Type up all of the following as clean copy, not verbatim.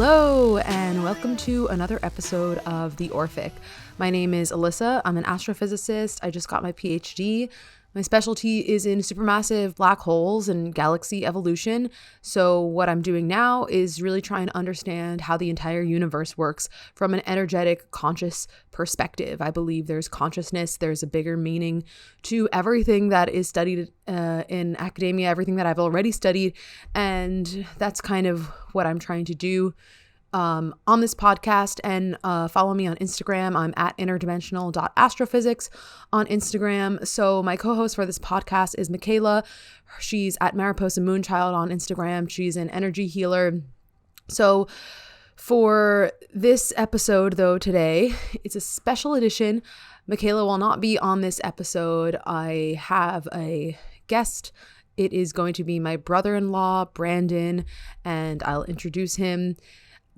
Hello, and welcome to another episode of the Orphic. My name is Alyssa. I'm an astrophysicist. I just got my PhD. My specialty is in supermassive black holes and galaxy evolution. So what I'm doing now is really trying to understand how the entire universe works from an energetic, conscious perspective. I believe there's consciousness, there's a bigger meaning to everything that is studied in academia, everything that I've already studied. And that's kind of what I'm trying to do on this podcast. And follow me on Instagram. I'm at interdimensional.astrophysics on Instagram. So my co-host for this podcast is Mikayla. She's at Mariposa Moonchild on Instagram. She's an energy healer. So for this episode, though, today, it's a special edition. Mikayla will not be on this episode. I have a guest. It is going to be my brother-in-law, Brandon, and I'll introduce him.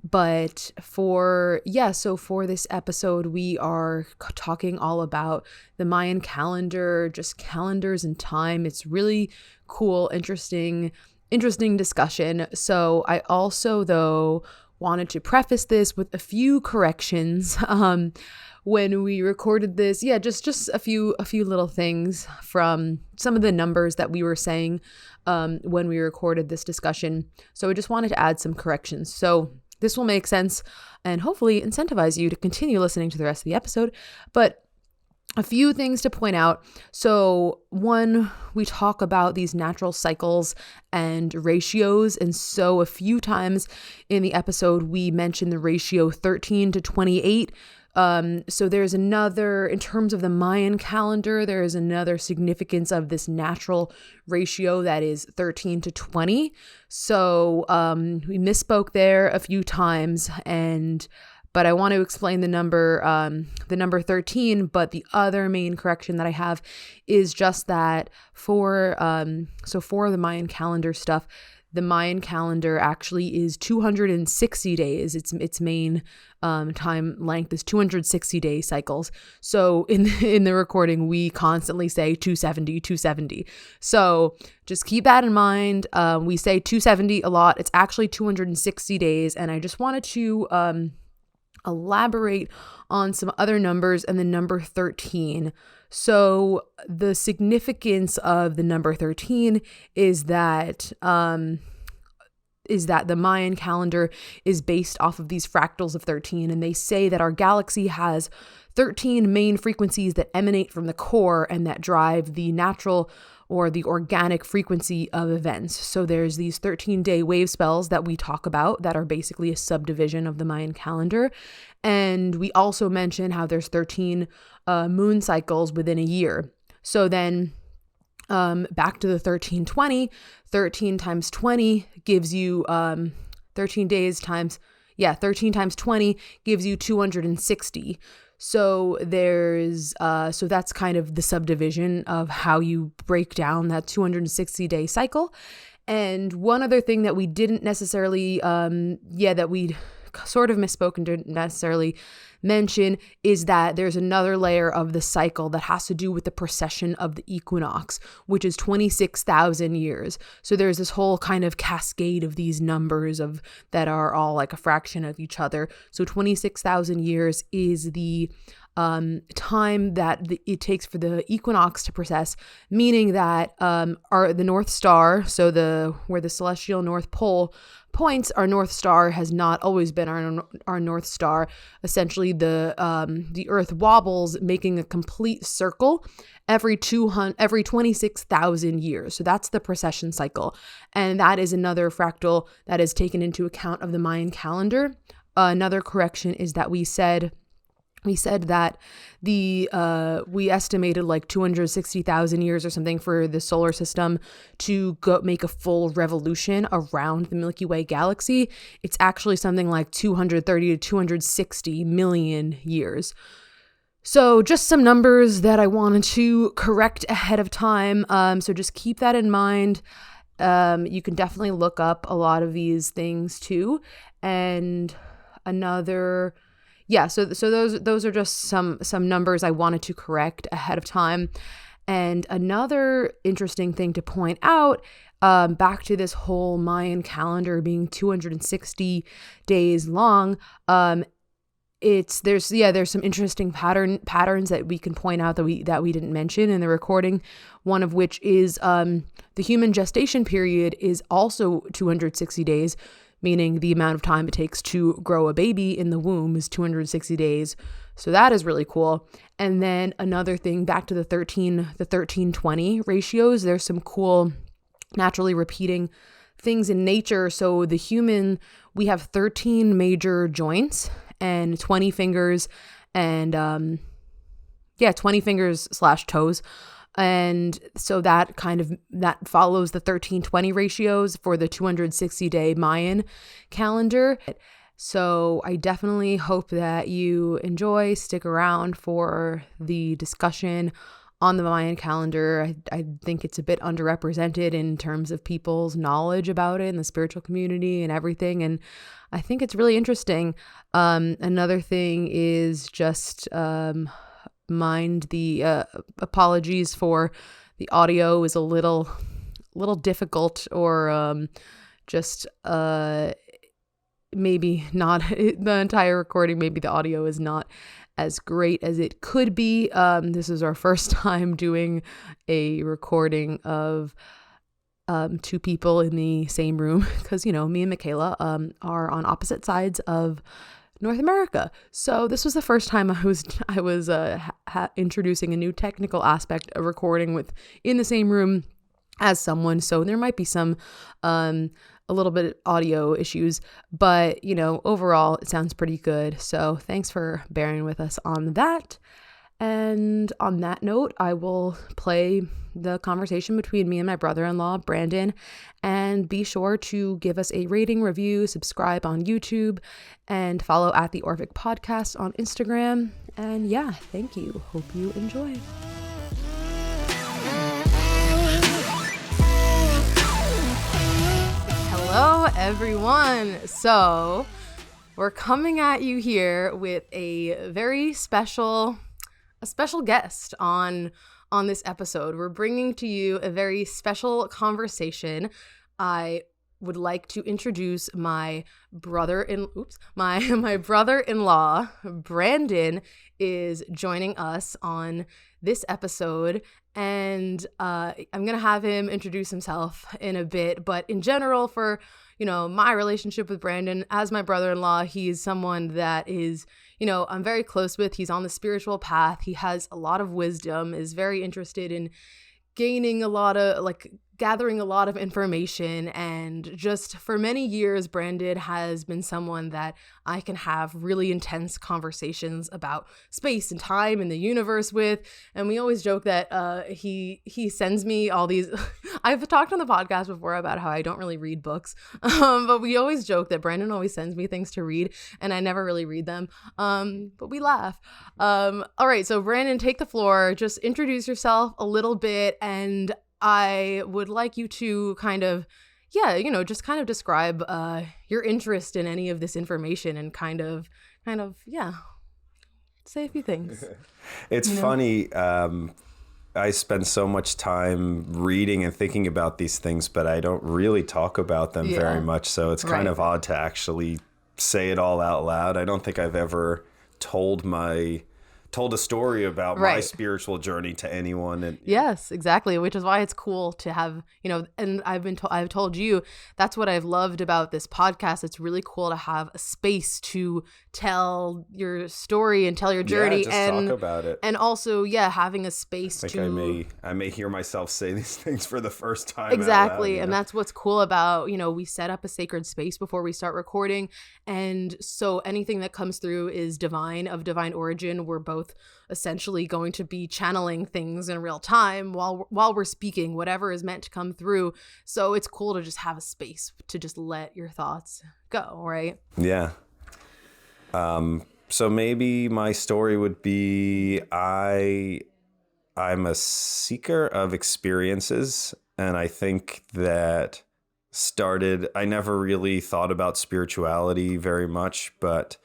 But for this episode, we are talking all about the Mayan calendar, just calendars and time. It's really cool, interesting discussion. So I also, though, wanted to preface this with a few corrections. When we recorded this, just a few little things from some of the numbers that we were saying when we recorded this discussion. So I just wanted to add some corrections. So this will make sense and hopefully incentivize you to continue listening to the rest of the episode. But a few things to point out. So one, we talk about these natural cycles and ratios. And so a few times in the episode, we mentioned the ratio 13 to 28. So there's another, in terms of the Mayan calendar, there is another significance of this natural ratio that is 13 to 20. So we misspoke there a few times, but I want to explain the number 13. But the other main correction that I have is just that for the Mayan calendar stuff, the Mayan calendar actually is 260 days. Its main time length is 260-day cycles. So in the recording, we constantly say 270. So just keep that in mind. We say 270 a lot. It's actually 260 days. And I just wanted to elaborate on some other numbers and the number 13. So the significance of the number 13 is that the Mayan calendar is based off of these fractals of 13, and they say that our galaxy has 13 main frequencies that emanate from the core and that drive the natural or the organic frequency of events. So there's these 13-day wave spells that we talk about that are basically a subdivision of the Mayan calendar. And we also mention how there's 13 moon cycles within a year. So then back to the 1320, 13 times 20 gives you 13 times 20 gives you 260. So so that's kind of the subdivision of how you break down that 260-day cycle. And one other thing that we didn't necessarily, that we sort of misspoke and didn't necessarily mention is that there's another layer of the cycle that has to do with the precession of the equinox, which is 26,000 years. So there's this whole kind of cascade of these numbers that are all like a fraction of each other. So 26,000 years is the time that it takes for the equinox to precess, meaning that the North Star, so where the celestial North Pole points, our North Star has not always been our North Star. Essentially, the Earth wobbles, making a complete circle every 26,000 years. So that's the precession cycle, and that is another fractal that is taken into account of the Mayan calendar. Another correction is that we said that we estimated like 260,000 years or something for the solar system to go make a full revolution around the Milky Way galaxy. It's actually something like 230 to 260 million years. So just some numbers that I wanted to correct ahead of time. So just keep that in mind. You can definitely look up a lot of these things too. And another... so those are just some numbers I wanted to correct ahead of time. And another interesting thing to point out, back to this whole Mayan calendar being 260 days long, there's some interesting patterns that we can point out that we didn't mention in the recording. One of which is the human gestation period is also 260 days, meaning the amount of time it takes to grow a baby in the womb is 260 days. So that is really cool. And then another thing, back to the 13-20 ratios, there's some cool naturally repeating things in nature. So the human, we have 13 major joints and 20 fingers and 20 fingers / toes. And so that follows the 13-20 ratios for the 260-day Mayan calendar. So I definitely hope that you stick around for the discussion on the Mayan calendar. I think it's a bit underrepresented in terms of people's knowledge about it in the spiritual community and everything. And I think it's really interesting. Another thing is just mind the apologies for the audio is a little difficult, or maybe not the entire recording. Maybe the audio is not as great as it could be. This is our first time doing a recording of two people in the same room because, me and Mikayla are on opposite sides of North America. So this was the first time I was introducing a new technical aspect of recording in the same room as someone. So there might be some a little bit of audio issues, but overall it sounds pretty good. So thanks for bearing with us on that. And on that note, I will play the conversation between me and my brother-in-law, Brandon, and be sure to give us a rating, review, subscribe on YouTube, and follow at the Orphic Podcast on Instagram. And yeah, thank you. Hope you enjoy. Hello, everyone. So we're coming at you here with a very special guest on this episode. We're bringing to you a very special conversation. I would like to introduce my my brother-in-law. Brandon is joining us on this episode, and I'm gonna have him introduce himself in a bit. But in general, for my relationship with Brandon as my brother-in-law, he's someone that is I'm very close with. He's on the spiritual path. He has a lot of wisdom, is very interested in gathering a lot of information. And just for many years, Brandon has been someone that I can have really intense conversations about space and time and the universe with. And we always joke that he sends me all these. I've talked on the podcast before about how I don't really read books, but we always joke that Brandon always sends me things to read and I never really read them. But we laugh. All right, so Brandon, take the floor. Just introduce yourself a little bit, and I would like you to kind of describe your interest in any of this information and kind of say a few things. It's funny. I spend so much time reading and thinking about these things, but I don't really talk about them very much. So it's kind of odd to actually say it all out loud. I don't think I've ever told a story about my spiritual journey to anyone. And yes, exactly. Which is why it's cool to have, and I've told you, that's what I've loved about this podcast. It's really cool to have a space to tell your story and tell your journey and talk about it. And also, having a space I may hear myself say these things for the first time. Exactly. Out loud, and that's what's cool about, we set up a sacred space before we start recording. And so anything that comes through is divine, of divine origin. We're both essentially going to be channeling things in real time while we're speaking, whatever is meant to come through. So it's cool to just have a space to just let your thoughts go, right? Yeah. So maybe my story would be I'm a seeker of experiences, and I think that I never really thought about spirituality very much, but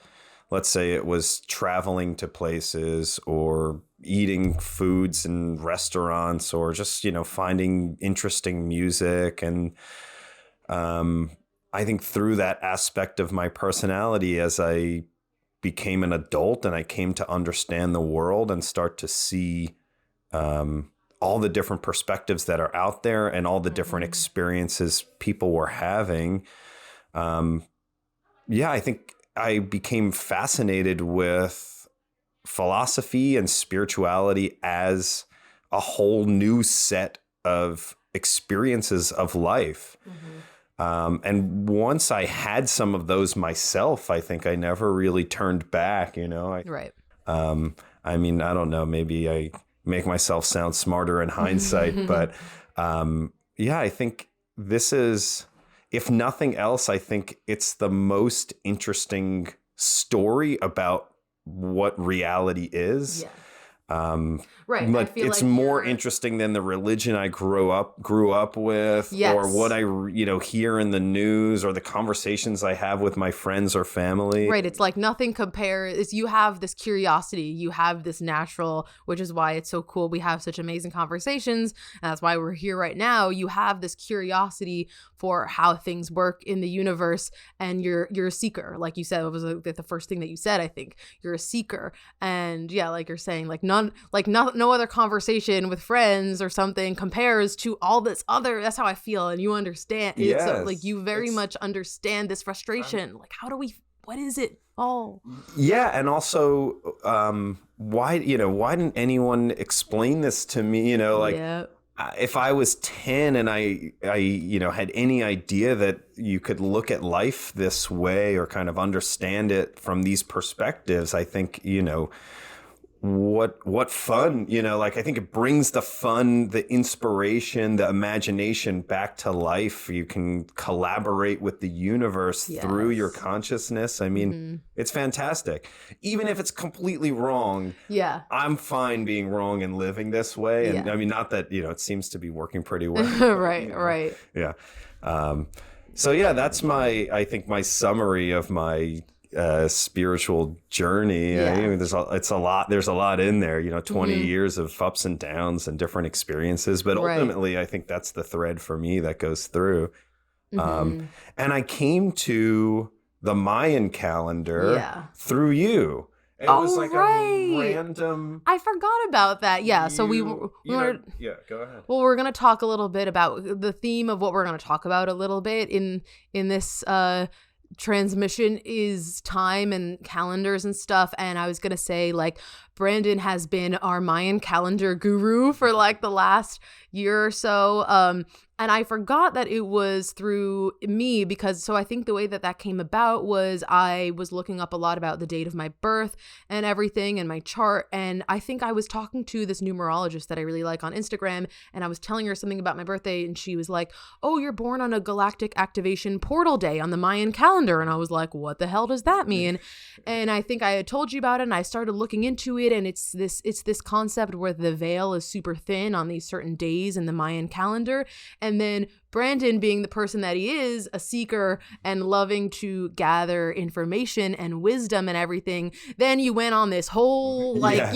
let's say it was traveling to places or eating foods in restaurants or just, finding interesting music. And I think through that aspect of my personality, as I became an adult and I came to understand the world and start to see all the different perspectives that are out there and all the different experiences people were having. I think I became fascinated with philosophy and spirituality as a whole new set of experiences of life. And once I had some of those myself, I think I never really turned back, Right. I mean, I don't know, maybe I make myself sound smarter in hindsight, but I think this is, if nothing else, I think it's the most interesting story about what reality is. Yeah. Right. Like it's more interesting than the religion I grew up with, or what I, hear in the news, or the conversations I have with my friends or family. Right. It's like nothing compares. You have this curiosity, you have this natural, which is why it's so cool. We have such amazing conversations. And that's why we're here right now. You have this curiosity for how things work in the universe, and you're a seeker. Like you said, it was the first thing that you said, I think. You're a seeker. And like you're saying, no other conversation with friends or something compares to all this other. That's how I feel. And you understand. Yes. So, you very much understand this frustration. What is it? Oh. Yeah. And also, why didn't anyone explain this to me? If I was 10 and I had any idea that you could look at life this way or kind of understand it from these perspectives, I think, what fun, I think it brings the fun, the inspiration, the imagination back to life. You can collaborate with the universe through your consciousness. I mean, it's fantastic. Even if it's completely wrong, I'm fine being wrong and living this way. And I mean, not that, it seems to be working pretty well. Right. Yeah. That's I think my summary of my spiritual journey. I mean, there's a lot in there, 20 years of ups and downs and different experiences, but ultimately I think that's the thread for me that goes through. And I came to the Mayan calendar through you. It was like a random. I forgot about that. Yeah. So we go ahead. Well, we're going to talk a little bit about the theme of what we're going to talk about a little bit in this transmission is time and calendars and stuff. And I was gonna say, Brandon has been our Mayan calendar guru for the last year or so. And I forgot that it was through me because I think the way that came about was I was looking up a lot about the date of my birth and everything and my chart. And I think I was talking to this numerologist that I really like on Instagram, and I was telling her something about my birthday, and she was like, "Oh, you're born on a galactic activation portal day on the Mayan calendar." And I was like, "What the hell does that mean?" And I think I had told you about it, and I started looking into it, and it's this concept where the veil is super thin on these certain days in the Mayan calendar. And then Brandon, being the person that he is, a seeker and loving to gather information and wisdom and everything, then you went on this whole I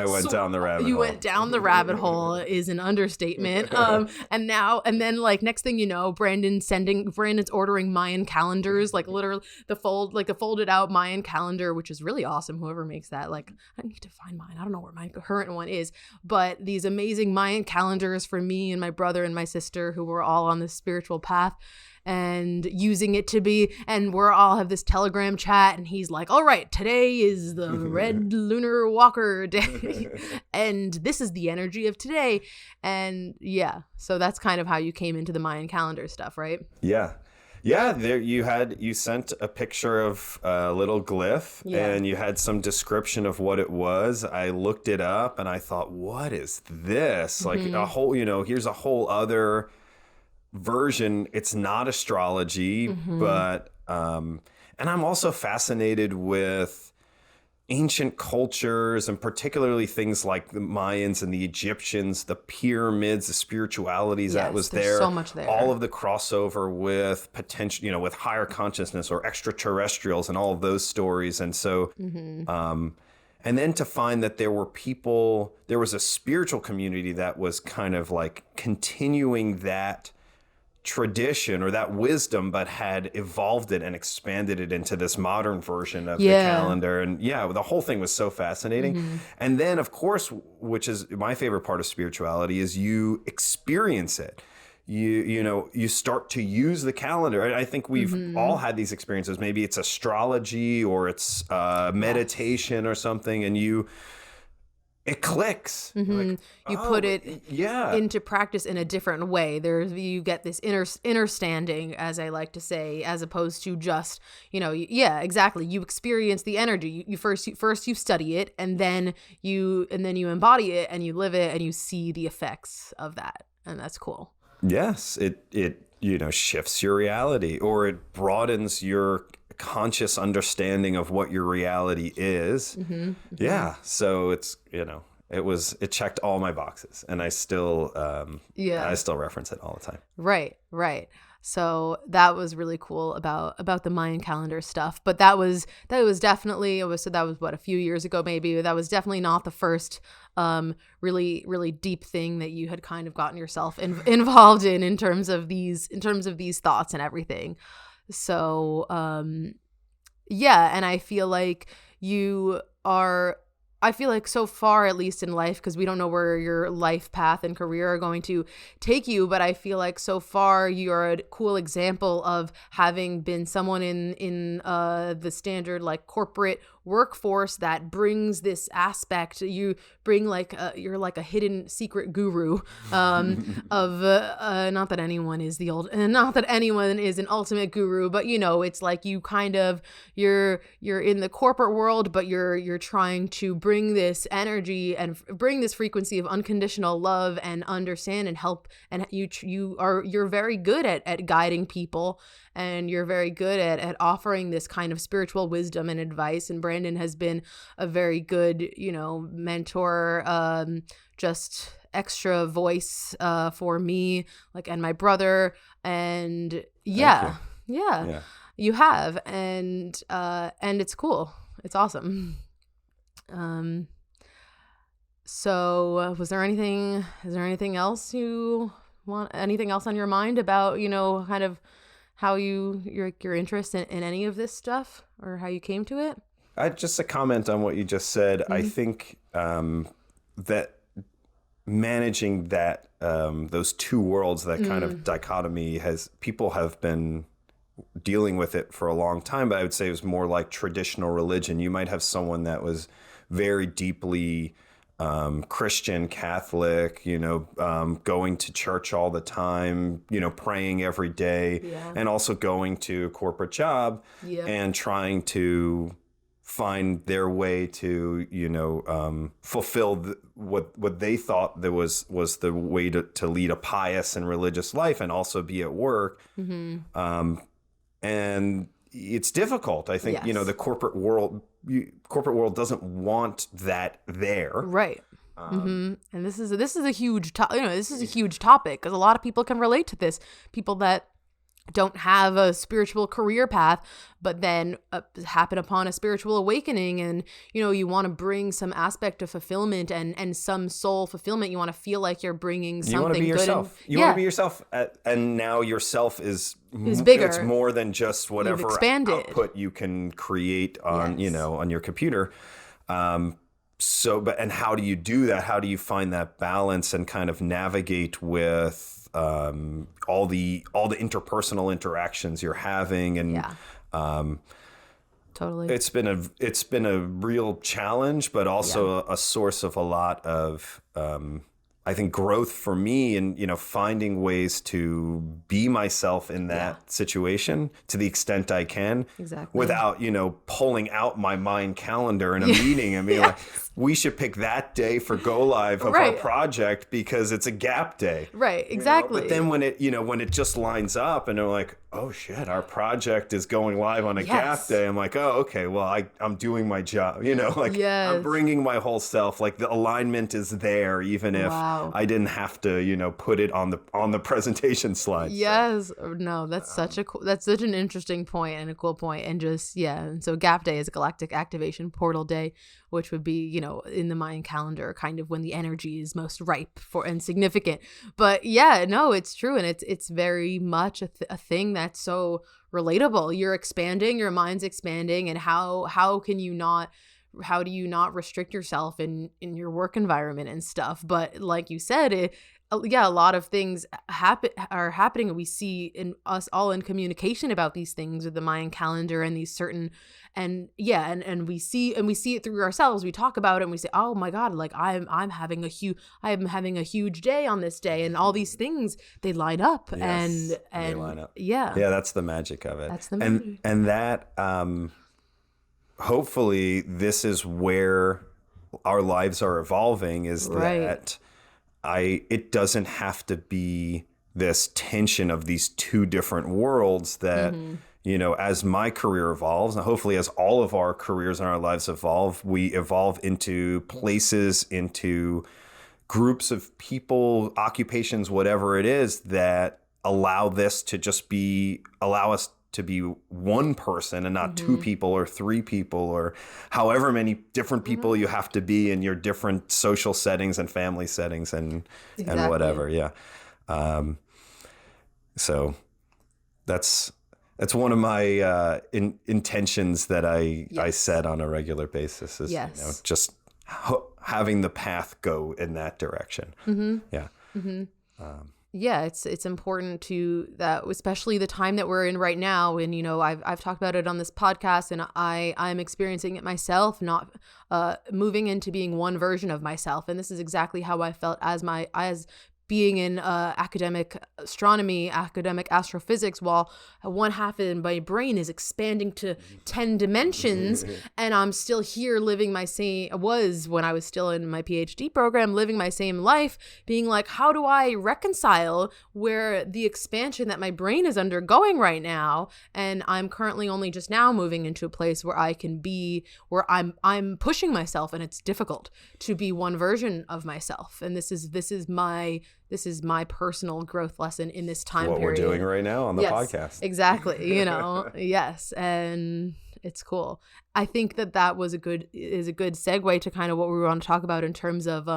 went down the rabbit hole. You went down the rabbit hole is an understatement. And then next thing you know, Brandon's ordering Mayan calendars, literally the folded out Mayan calendar, which is really awesome. Whoever makes that, I need to find mine. I don't know where my current one is, but these amazing Mayan calendars for me and my brother and my sister, who were all on this spiritual path and using it to be, and we're all have this Telegram chat, and he's like, "All right, today is the red lunar walker day and this is the energy of today." And so that's kind of how you came into the Mayan calendar stuff, right? There you sent a picture of a little glyph, and you had some description of what it was. I looked it up and I thought, what is this? A whole, here's a whole other version. It's not astrology, but and I'm also fascinated with ancient cultures, and particularly things like the Mayans and the Egyptians, the pyramids, the spiritualities that was there. So much there. All of the crossover with potential, with higher consciousness or extraterrestrials and all of those stories. And so And then to find that there was a spiritual community that was kind of like continuing that tradition or that wisdom, but had evolved it and expanded it into this modern version of the calendar. And the whole thing was so fascinating. And then, of course, which is my favorite part of spirituality, is you experience it. You start to use the calendar. I think we've all had these experiences. Maybe it's astrology or it's meditation or something, and it clicks. Like, you put it into practice in a different way. You get this inner standing, as I like to say, as opposed to just, exactly. You experience the energy. You first you study it, and then you embody it, and you live it, and you see the effects of that, and that's cool. Yes, it shifts your reality, or it broadens your conscious understanding of what your reality is. Yeah, so it's it checked all my boxes, and I still reference it all the time. Right. So that was really cool about the Mayan calendar stuff. But that was definitely, that was what, a few years ago maybe. That was definitely not the first really, really deep thing that you had kind of gotten yourself involved in terms of these thoughts and everything. So and I feel like so far, at least in life, because we don't know where your life path and career are going to take you, but I feel like so far you're a cool example of having been someone in the standard like corporate workforce that brings this aspect. You bring you're like a hidden secret guru of not that anyone is an ultimate guru, but it's like you kind of you're in the corporate world, but you're trying to bring this energy and bring this frequency of unconditional love and understand and help, and you're very good at guiding people, and you're very good at offering this kind of spiritual wisdom and advice. And Brandon has been a very good, mentor, just extra voice for me, and my brother. And you have, and it's cool. It's awesome. So is there anything else you want, anything else on your mind about, kind of how your interest in any of this stuff, or how you came to it? Just a comment on what you just said. I think that managing that those two worlds, that kind of dichotomy, people have been dealing with it for a long time, but I would say it was more like traditional religion. You might have someone that was very deeply Christian, Catholic, going to church all the time, praying every day, and also going to a corporate job and trying to find their way to, fulfill what they thought there was the way to lead a pious and religious life and also be at work. And it's difficult. I think, the corporate world doesn't want that there. Right. And this is a huge topic, because a lot of people can relate to this. People that don't have a spiritual career path, but then happen upon a spiritual awakening, and you want to bring some aspect of fulfillment and some soul fulfillment. You want to feel like you're bringing something. You want to be yourself. You want to be yourself, and now yourself is bigger. It's more than just whatever output you can create on on your computer. And how do you do that? How do you find that balance and kind of navigate with all the interpersonal interactions you're having? And totally, it's been a real challenge, but also a source of a lot of I think growth for me, and finding ways to be myself in that situation to the extent I can, without pulling out my Mayan calendar in a meeting and being like, we should pick that day for go live of our project because it's a gap day. Right, exactly. But then when it just lines up and they're like, oh shit, our project is going live on a gap day. I'm like, oh, okay, well, I'm doing my job, I'm bringing my whole self. Like the alignment is there, even if I didn't have to, put it on the presentation slide. Yes. So. No, that's such an interesting point and a cool point. And just, and so gap day is a galactic activation portal day, which would be, in the Mayan calendar, kind of when the energy is most ripe for and significant. But no, it's true. And it's very much a thing that's so relatable. You're expanding, your mind's expanding. And how do you not restrict yourself in your work environment and stuff? But like you said, a lot of things are happening, and we see in us all in communication about these things with the Mayan calendar and these certain, and we see it through ourselves. We talk about it and we say, oh my God, like I'm having a huge day on this day, and all these things, they line up. Yes, and they line up. Yeah, that's the magic of it. That's the magic. And that hopefully this is where our lives are evolving, is that it doesn't have to be this tension of these two different worlds that, as my career evolves, and hopefully as all of our careers and our lives evolve, we evolve into places, into groups of people, occupations, whatever it is, that allow us to be one person and not two people or three people or however many different people you have to be in your different social settings and family settings and whatever. Yeah. So that's one of my intentions that I set on a regular basis is just having the path go in that direction. Yeah. It's important to that, especially the time that we're in right now. And, I've talked about it on this podcast, and I'm experiencing it myself, not moving into being one version of myself. And this is exactly how I felt as being in academic astronomy, academic astrophysics, while one half of my brain is expanding to 10 dimensions, and I'm still here living when I was still in my PhD program, living my same life, being like, how do I reconcile where the expansion that my brain is undergoing right now? And I'm currently only just now moving into a place where I can be, where I'm pushing myself, and it's difficult to be one version of myself. And this is my personal growth lesson in this time period. What we're doing right now on the podcast. Exactly. Yes. And it's cool. I think that was a good segue to kind of what we want to talk about in terms of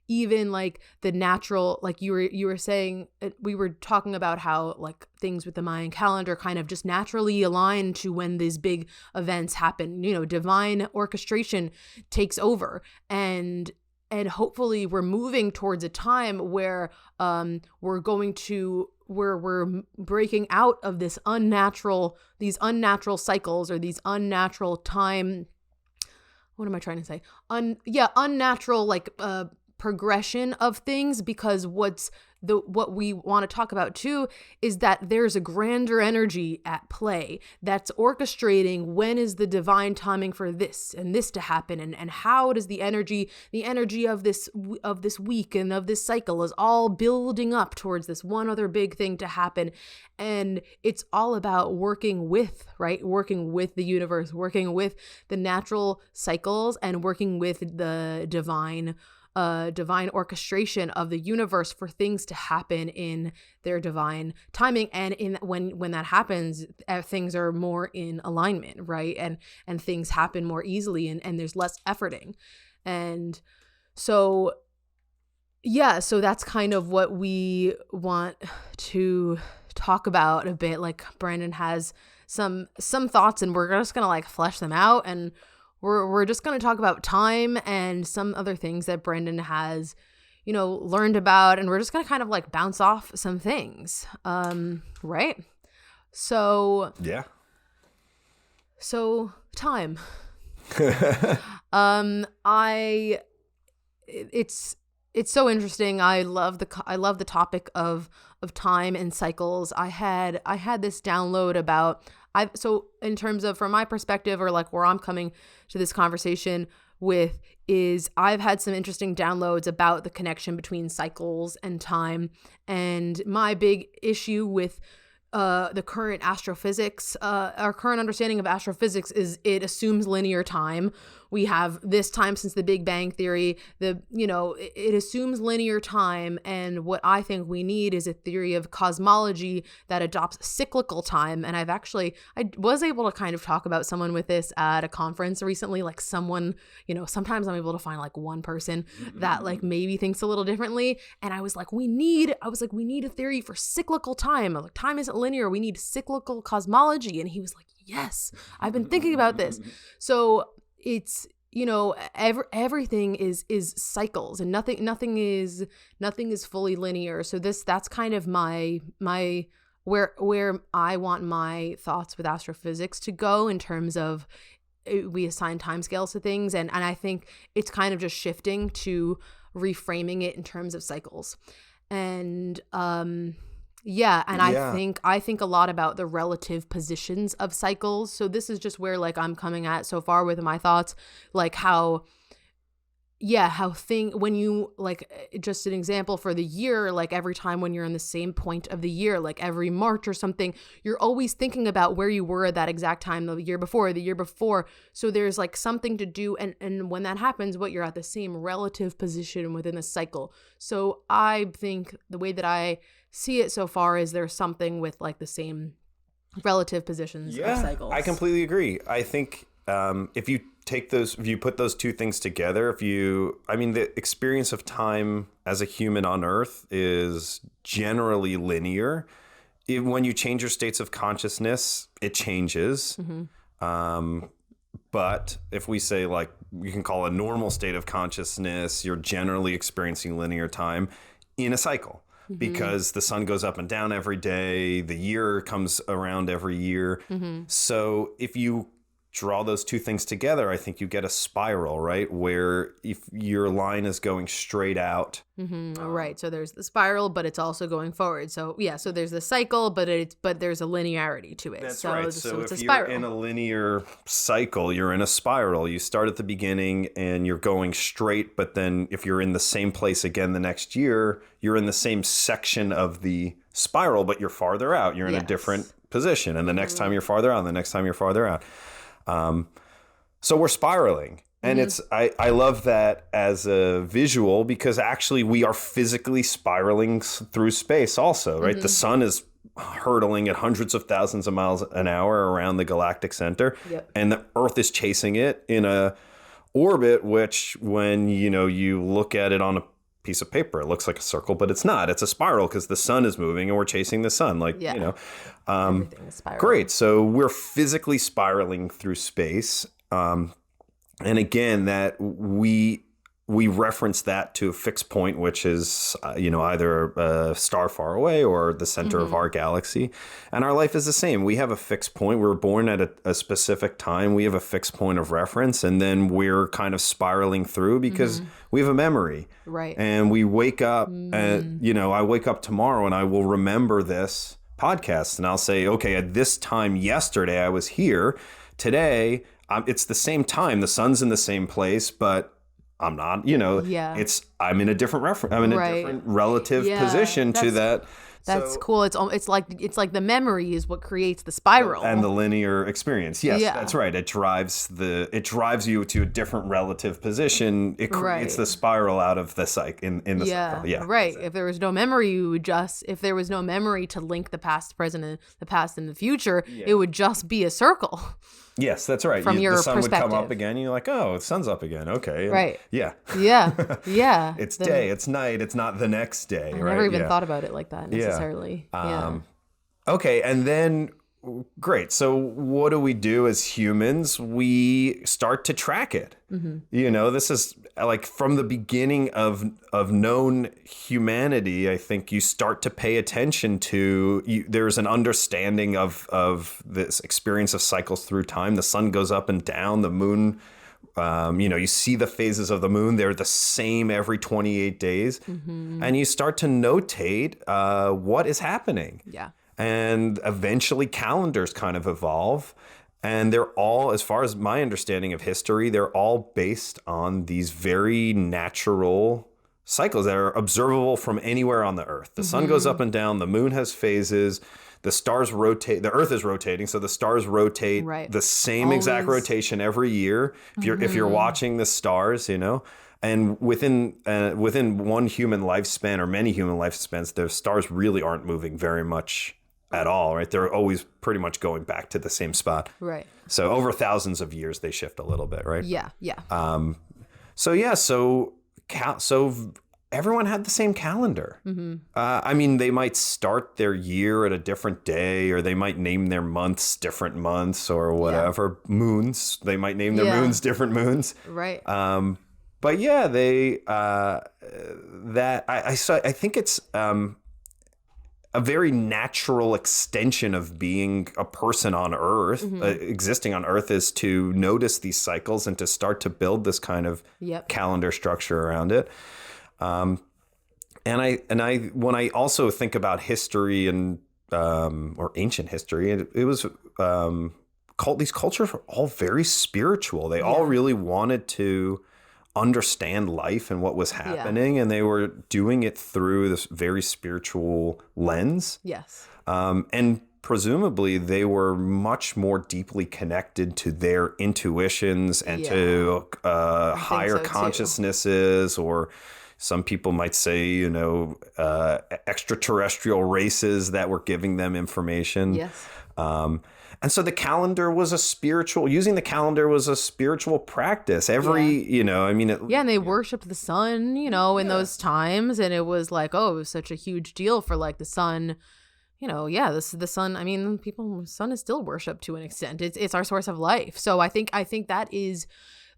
even like the natural, like you were saying, we were talking about how like things with the Mayan calendar kind of just naturally align to when these big events happen. Divine orchestration takes over, and hopefully we're moving towards a time where we're breaking out of these unnatural cycles, or these unnatural time. What am I trying to say? Unnatural progression of things, because what we want to talk about too is that there's a grander energy at play that's orchestrating when is the divine timing for this and this to happen, and how does the energy of this week and of this cycle is all building up towards this one other big thing to happen. And it's all about working with the universe, working with the natural cycles, and working with the divine orchestration of the universe for things to happen in their divine timing. And when that happens, things are more in alignment, right? And things happen more easily, and there's less efforting. And so that's kind of what we want to talk about a bit. Like Brandon has some thoughts, and we're just gonna flesh them out, and we're just going to talk about time and some other things that Brandon has, learned about. And we're just going to kind of bounce off some things. Right. So. Yeah. So time. It's so interesting. I love the topic of time and cycles. I had this download about, so in terms of, from my perspective, or where I'm coming to this conversation, with is I've had some interesting downloads about the connection between cycles and time. And my big issue with the current astrophysics, our current understanding of astrophysics is it assumes linear time. We have this time since the Big Bang Theory. It assumes linear time, and what I think we need is a theory of cosmology that adopts cyclical time. And I was able to kind of talk about someone with this at a conference recently, like someone, sometimes I'm able to find like one person that like maybe thinks a little differently. And I was like, we need a theory for cyclical time. I'm like, time isn't linear. We need cyclical cosmology. And he was like, yes, I've been thinking about this. So it's, everything is cycles, and nothing is fully linear. So that's kind of my where I want my thoughts with astrophysics to go in terms of we assign timescales to things, and I think it's kind of just shifting to reframing it in terms of cycles. And I think a lot about the relative positions of cycles. So this is just where like I'm coming at so far with my thoughts, like when you, like, just an example for the year, like every time when you're in the same point of the year, like every March or something, you're always thinking about where you were at that exact time the year before. So there's like something to do. And when that happens, you're at the same relative position within the cycle. So I think the way that I see it so far is there's something with like the same relative positions of cycles. I completely agree. I think if you put those two things together, the experience of time as a human on Earth is generally linear. When you change your states of consciousness, it changes. Mm-hmm. But if we say, like, you can call a normal state of consciousness, you're generally experiencing linear time in a cycle. Mm-hmm. Because the sun goes up and down every day, the year comes around every year. Mm-hmm. So if you draw those two things together, I think you get a spiral, right? Where if your line is going straight out. Mm-hmm. Right. So there's the spiral, but it's also going forward. So so there's the cycle, but there's a linearity to it. That's right. So it's if a spiral. You're in a linear cycle, you're in a spiral. You start at the beginning and you're going straight, but then if you're in the same place again the next year, you're in the same section of the spiral, but you're farther out. You're in a different position. And the next time you're farther out, and the next time you're farther out. So we're spiraling, and I love that as a visual, because actually we are physically spiraling through space also, right? Mm-hmm. The sun is hurtling at hundreds of thousands of miles an hour around the galactic center, and the Earth is chasing it in a orbit, which when, you look at it on a piece of paper, it looks like a circle, but it's not. It's a spiral because the sun is moving and we're chasing the sun. Everything is spiraling. Great. So we're physically spiraling through space. And again, that we reference that to a fixed point, which is, either a star far away or the center of our galaxy. And our life is the same. We have a fixed point. We were born at a specific time. We have a fixed point of reference. And then we're kind of spiraling through because we have a memory. Right. And we wake up and, I wake up tomorrow and I will remember this podcast and I'll say, okay, at this time yesterday, I was here. Today, it's the same time. The sun's in the same place, but I'm not, I'm in a different I'm in a different relative position to that. That's cool. It's like the memory is what creates the spiral and the linear experience. Yes, that's right. It drives you to a different relative position. It creates the spiral out of the cycle in the cycle. Yeah. Right. Exactly. If there was no memory, if there was no memory to link the past, present, and the past and the future, it would just be a circle. Yes, that's right. From your the sun perspective. would come up again. And you're like, oh, the sun's up again. Okay. Right. Yeah. Yeah. It's day. It's night. It's not the next day. I never even thought about it like that necessarily. Okay. And then, great. So what do we do as humans? We start to track it. Mm-hmm. This is like from the beginning of known humanity. I think you start to pay attention to, there's an understanding of this experience of cycles through time. The sun goes up and down, the moon, you see the phases of the moon. They're the same every 28 days. Mm-hmm. And you start to notate what is happening. Yeah. And eventually calendars kind of evolve. And they're all, as far as my understanding of history, they're all based on these very natural cycles that are observable from anywhere on the Earth. The sun goes up and down, the moon has phases, the stars rotate, the Earth is rotating, so the stars rotate the same exact rotation every year. If you're watching the stars, you know, and within one human lifespan or many human lifespans, the stars really aren't moving very much at all, right? They're always pretty much going back to the same spot. Right. So over thousands of years, they shift a little bit, right? Yeah, yeah. So everyone had the same calendar. I mean, they might start their year at a different day, or they might name their months different months or whatever. Yeah. Moons, they might name their moons different moons. Right. But yeah, they I think it's a very natural extension of being a person on Earth, existing on Earth, is to notice these cycles and to start to build this kind of calendar structure around it. And I when I also think about history and or ancient history, it was these cultures were all very spiritual. They all really wanted to understand life and what was happening, and they were doing it through this very spiritual lens. Yes. And presumably they were much more deeply connected to their intuitions and to higher consciousnesses, or some people might say, you know, extraterrestrial races that were giving them information. Yes. And so the calendar was using the calendar was a spiritual practice. You know, I mean. And they worshipped the sun, you know, in those times. And it was like, it was such a huge deal for like the sun, you know, the sun. I mean, sun is still worshipped to an extent. It's our source of life. So I think that is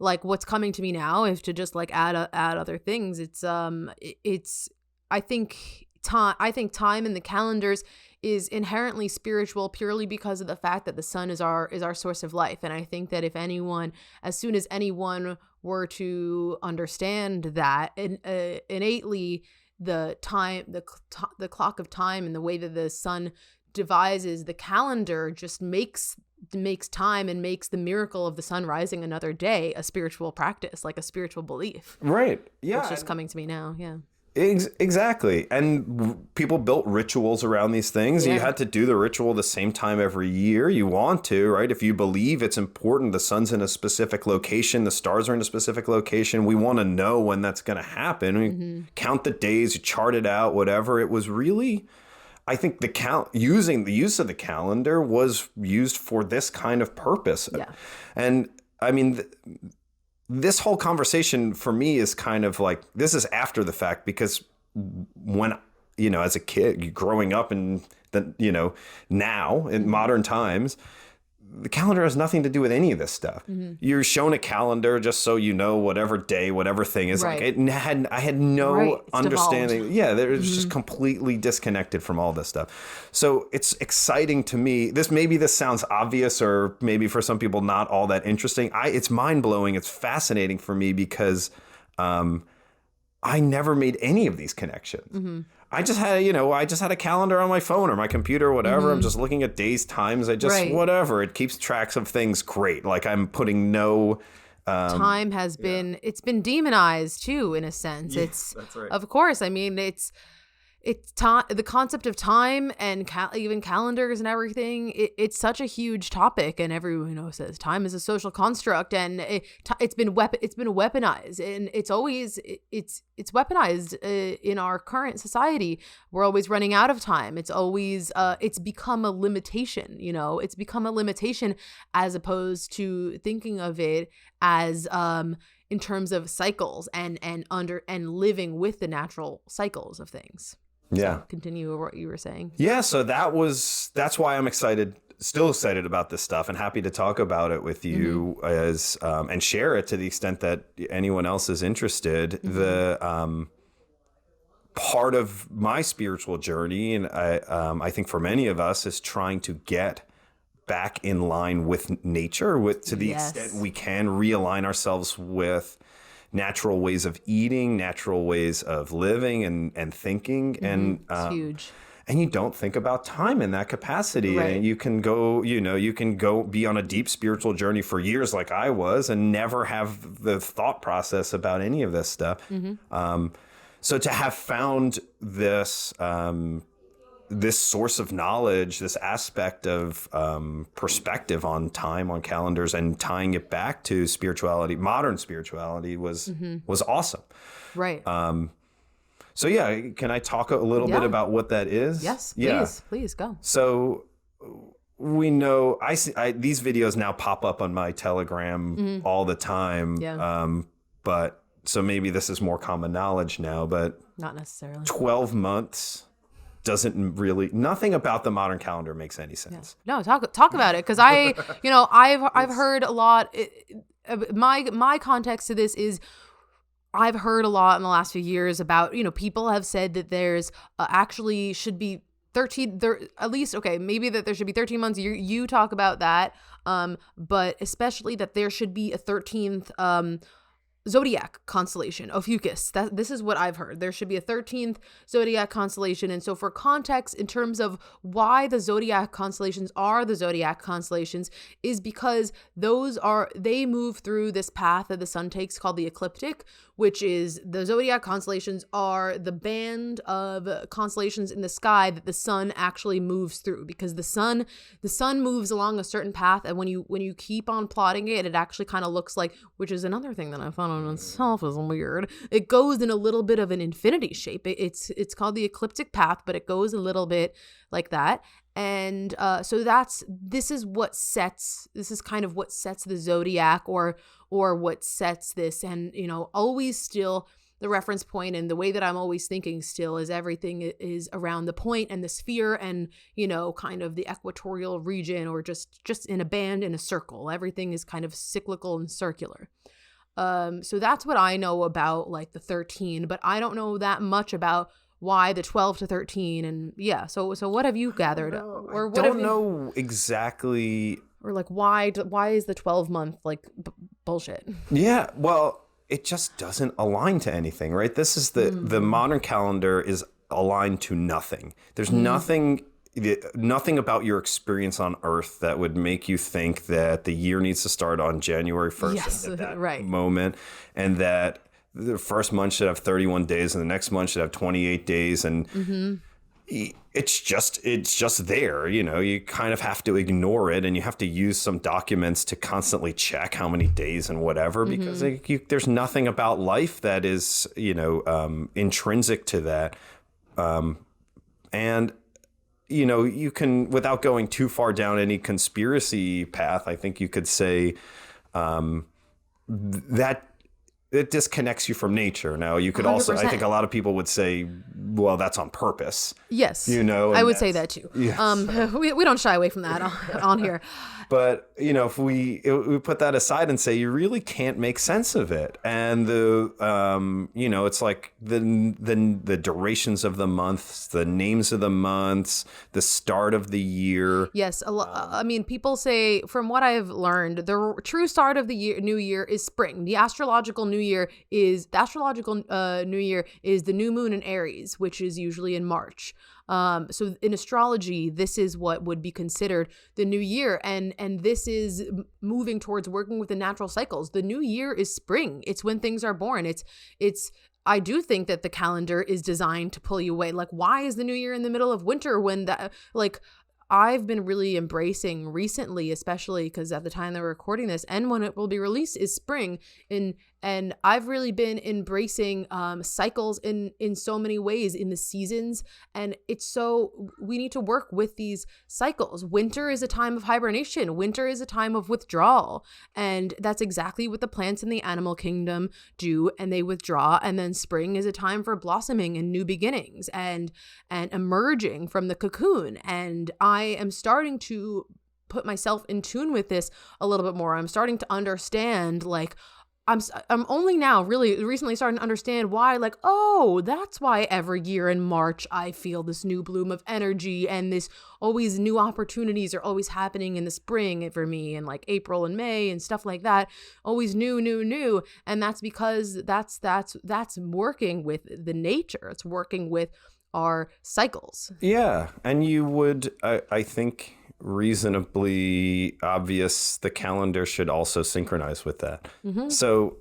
like what's coming to me now, is to just like add other things. I think time in the calendars is inherently spiritual purely because of the fact that the sun is our source of life. And I think that as soon as anyone were to understand that, innately the clock of time and the way that the sun devises the calendar just makes time and makes the miracle of the sun rising another day a spiritual practice, like a spiritual belief. Right. Yeah. It's just coming to me now. Yeah. Exactly. And people built rituals around these things. You had to do the ritual the same time every year. You want to, right? If you believe it's important, the sun's in a specific location, the stars are in a specific location, we want to know when that's going to happen. We count the days, you chart it out, whatever. It was really, I think the use of the calendar was used for this kind of purpose. Yeah. And I mean, this whole conversation for me is kind of like, this is after the fact, because when, you know, as a kid growing up in the, you know, now in modern times, the calendar has nothing to do with any of this stuff. You're shown a calendar just so you know whatever day, whatever thing is. Like I had no understanding. Devolved. Yeah, they're just completely disconnected from all this stuff. So it's exciting to me. Maybe this sounds obvious, or maybe for some people not all that interesting. It's mind blowing. It's fascinating for me because I never made any of these connections. I just had a calendar on my phone or my computer or whatever. I'm just looking at days, times. Whatever. It keeps tracks of things. Great. Like I'm putting no... time has been, it's been demonized too, in a sense. That's right. Of course. I mean, it's time, the concept of time and even calendars and everything. It's such a huge topic, and everyone says time is a social construct, and it's been weaponized, and it's weaponized in our current society. We're always running out of time. It's always it's become a limitation. It's become a limitation as opposed to thinking of it as in terms of cycles and living with the natural cycles of things. Yeah. So continue what you were saying. Yeah. So that's why I'm still excited about this stuff, and happy to talk about it with you and share it to the extent that anyone else is interested. The part of my spiritual journey, and I think for many of us, is trying to get back in line with nature, to the extent we can realign ourselves with natural ways of eating, natural ways of living and thinking. And it's huge. and you don't think about time in that capacity. Right. And you can go be on a deep spiritual journey for years like I was and never have the thought process about any of this stuff. So to have found this this source of knowledge, this aspect of perspective on time, on calendars, and tying it back to spirituality, modern spirituality, was awesome. Right. So yeah, can I talk a little bit about what that is? Yes, please go. So we know these videos now pop up on my Telegram all the time. Yeah. But so maybe this is more common knowledge now, but not necessarily. 12 months nothing about the modern calendar makes any sense. Yeah. No, talk about it, because I've heard a lot. My context to this is, I've heard a lot in the last few years about, people have said that there's actually should be 13 there at least. Okay, maybe that there should be 13 months. You talk about that, but especially that there should be a 13th zodiac constellation, Ophiuchus. This is what I've heard. There should be a 13th zodiac constellation. And so for context, in terms of why the zodiac constellations are the zodiac constellations, is because they move through this path that the sun takes called the ecliptic, which is, the zodiac constellations are the band of constellations in the sky that the sun actually moves through, because the sun moves along a certain path, and when you keep on plotting it, it actually kind of looks like, which is another thing that I found on itself is weird. It goes in a little bit of an infinity shape. It's called the ecliptic path, but it goes a little bit like that. And so this is kind of what sets the zodiac, or what sets this. And, always still the reference point, and the way that I'm always thinking still, is everything is around the point and the sphere, and, kind of the equatorial region, or just in a band, in a circle. Everything is kind of cyclical and circular. So that's what I know about, like, the 13, but I don't know that much about why the 12 to 13. And yeah, so what have you gathered? Or what I don't know exactly. Or like, why is the 12 month like bullshit? Yeah, well, it just doesn't align to anything, right? This is the modern calendar is aligned to nothing. There's nothing about your experience on Earth that would make you think that the year needs to start on January 1st. Yes, at that right. moment, and that the first month should have 31 days and the next month should have 28 days. And it's just there, you kind of have to ignore it, and you have to use some documents to constantly check how many days and whatever, because there's nothing about life that is, intrinsic to that. And you can, without going too far down any conspiracy path, I think you could say that it disconnects you from nature. Now, you could 100%. Also, I think a lot of people would say, well, that's on purpose. Yes. I would say that too. Yes. We don't shy away from that on here. But, if we put that aside and say you really can't make sense of it. And it's like the durations of the months, the names of the months, the start of the year. Yes. I mean, people say, from what I've learned, the true start of the new year is spring. The astrological new year is the new moon in Aries, which is usually in March. So in astrology, this is what would be considered the new year. And this is moving towards working with the natural cycles. The new year is spring. It's when things are born. I do think that the calendar is designed to pull you away. Like, why is the new year in the middle of winter when I've been really embracing recently, especially because at the time that we're recording this and when it will be released is spring. And I've really been embracing cycles in so many ways in the seasons. And we need to work with these cycles. Winter is a time of hibernation. Winter is a time of withdrawal. And that's exactly what the plants in the animal kingdom do. And they withdraw. And then spring is a time for blossoming and new beginnings and emerging from the cocoon. And I am starting to put myself in tune with this a little bit more. I'm starting to understand, like, I'm only now really recently starting to understand why, like, oh, that's why every year in March I feel this new bloom of energy, and this always new opportunities are always happening in the spring for me, and like April and May and stuff like that, always new. And that's because that's working with the nature. It's working with are cycles. Yeah. And you would, I think, reasonably obvious, the calendar should also synchronize with that. So,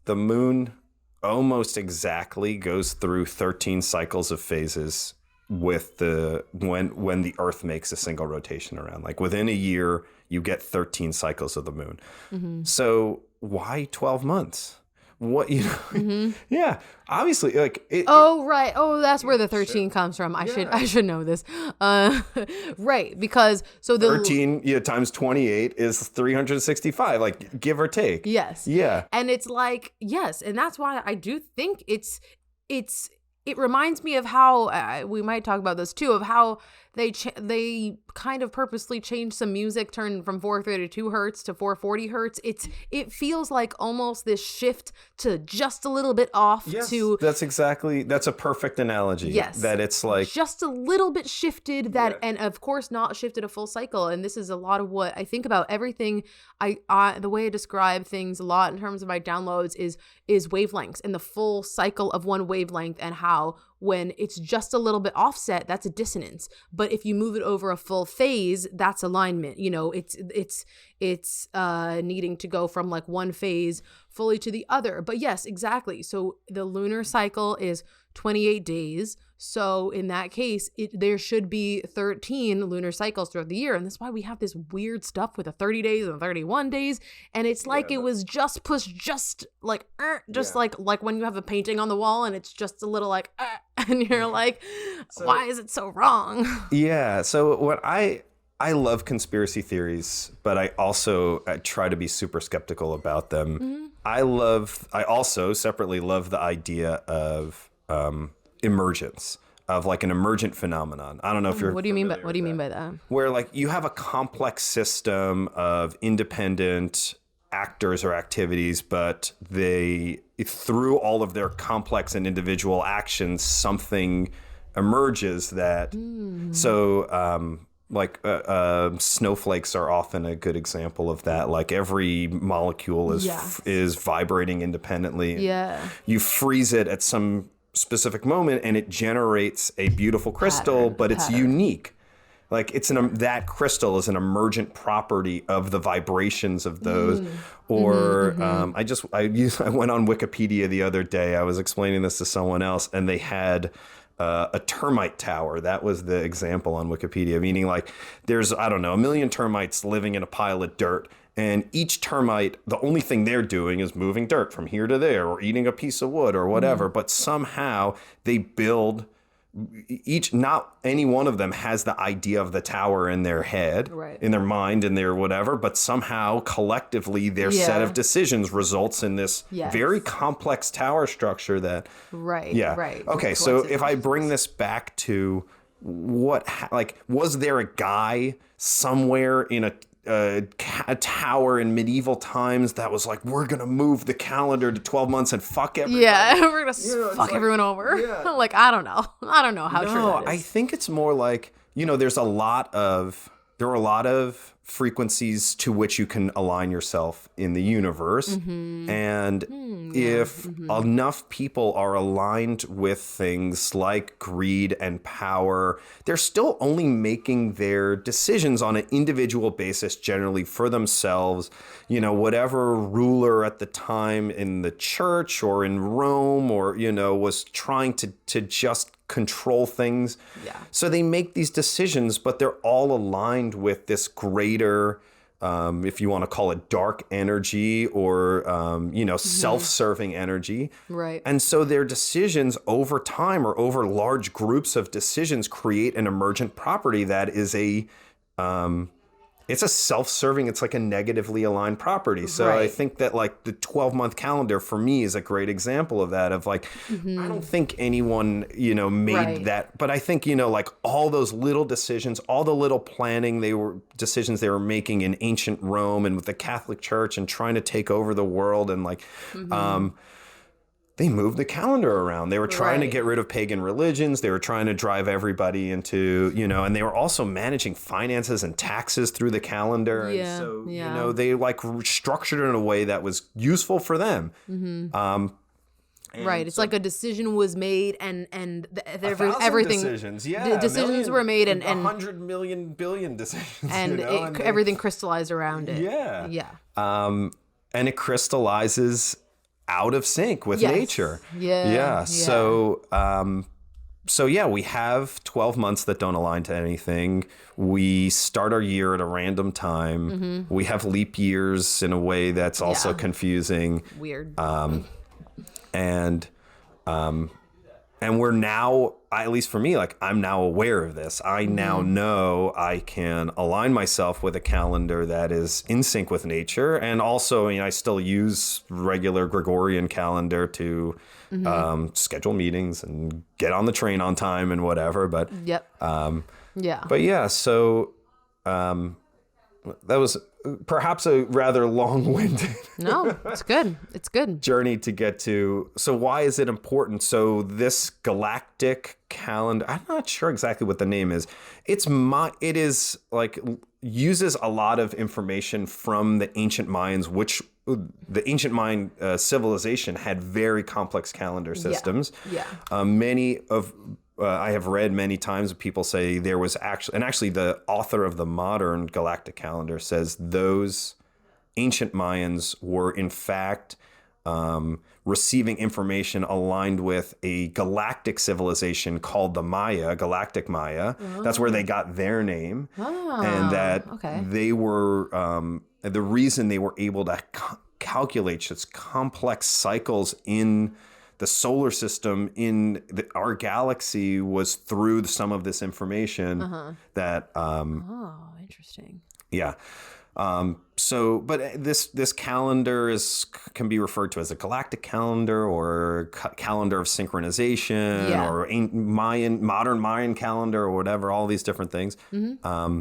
the moon almost exactly goes through 13 cycles of phases with when the Earth makes a single rotation around. Like within a year, you get 13 cycles of the moon. So why 12 months? What, yeah, obviously, like right. Oh, that's where the 13 comes from. I should know this. Right, because so the 13 times 28 is 365, like give or take. Yes. Yeah. And it's like, yes, and that's why I do think it reminds me of how we might talk about this too, of how they kind of purposely changed some music, turned from 432 hertz to 440 hertz. It feels like almost this shift to just a little bit off. Yes, that's a perfect analogy. Yes, that it's like just a little bit shifted and of course not shifted a full cycle. And this is a lot of what I think about everything. The way I describe things a lot in terms of my downloads is wavelengths and the full cycle of one wavelength, and how when it's just a little bit offset, that's a dissonance. But if you move it over a full phase, that's alignment. It's needing to go from like one phase fully to the other. But yes, exactly. So the lunar cycle is 28 days. So in that case, there should be 13 lunar cycles throughout the year. And that's why we have this weird stuff with the 30 days and 31 days. And it's like it was just pushed like when you have a painting on the wall and it's just a little like, and you're like, why is it so wrong? Yeah. So what I love conspiracy theories, but I also try to be super skeptical about them. I also separately love the idea of emergence, of like an emergent phenomenon. I don't know if you're What do you mean by that? Where like you have a complex system of independent actors or activities, but through all of their complex and individual actions, something emerges that snowflakes are often a good example of that. Like every molecule is vibrating independently. Yeah. You freeze it at some specific moment and it generates a beautiful crystal, but it's unique. Like that crystal is an emergent property of the vibrations of those. Or I went on Wikipedia the other day. I was explaining this to someone else, and they had a termite tower. That was the example on Wikipedia, meaning like there's, I don't know, 1 million termites living in a pile of dirt. And each termite, the only thing they're doing is moving dirt from here to there or eating a piece of wood or whatever. But somehow they build not any one of them has the idea of the tower in their head, in their mind, in their whatever. But somehow collectively their set of decisions results in this very complex tower structure that. Right. Okay. So if I bring this back to was there a guy somewhere in a tower in medieval times that was like, we're gonna move the calendar to 12 months and fuck everybody. We're gonna fuck everyone over. Like, I don't know how true that is. I think it's more like, there are a lot of frequencies to which you can align yourself in the universe. And if enough people are aligned with things like greed and power, they're still only making their decisions on an individual basis, generally for themselves. Whatever ruler at the time in the church or in Rome or, was trying to just control things. So they make these decisions, but they're all aligned with this greater, if you want to call it dark energy or, self-serving energy. Right. And so their decisions over time or over large groups of decisions create an emergent property that is it's a self-serving, it's like a negatively aligned property. So I think that like the 12-month calendar for me is a great example of that, of like, I don't think anyone, made that, but I think, like all those little decisions, all the little decisions they were making in ancient Rome and with the Catholic Church and trying to take over the world and like, they moved the calendar around. They were trying to get rid of pagan religions. They were trying to drive everybody into, and they were also managing finances and taxes through the calendar. And so, they like structured it in a way that was useful for them. Right. It's like a decision was made and everything decisions. The decisions were made and 100 million billion decisions. And, everything crystallized around it. Yeah. Yeah. And it crystallizes out of sync with nature. Yeah. So yeah, we have 12 months that don't align to anything. We start our year at a random time. Mm-hmm. We have leap years in a way that's also confusing. Weird. And we're now, at least for me, like I'm now aware of this. I now know I can align myself with a calendar that is in sync with nature. And also, I still use regular Gregorian calendar to schedule meetings and get on the train on time and whatever. But But yeah, so that was perhaps a rather long-winded No, it's good. It's good. journey to get to. So why is it important? So this galactic calendar, I'm not sure exactly what the name is. It is like uses a lot of information from the ancient Mayans, which the ancient Mayan civilization had very complex calendar systems. I have read many times people say there was actually the author of the modern galactic calendar says those ancient Mayans were in fact receiving information aligned with a galactic civilization called the Galactic Maya. Oh. That's where they got their name. Oh, and that they were, the reason they were able to calculate such complex cycles in the solar system in our galaxy was through some of this information that. Interesting. Yeah. But this calendar can be referred to as a galactic calendar or calendar of synchronization or modern Mayan calendar or whatever. All these different things. Mm-hmm.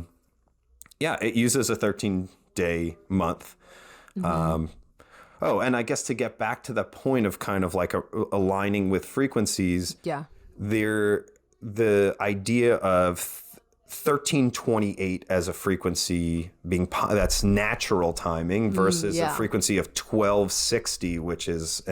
It uses a 13-day month. Mm-hmm. And I guess to get back to the point of kind of like aligning with frequencies, the idea of 1328 as a frequency being that's natural timing versus a frequency of 1260, which is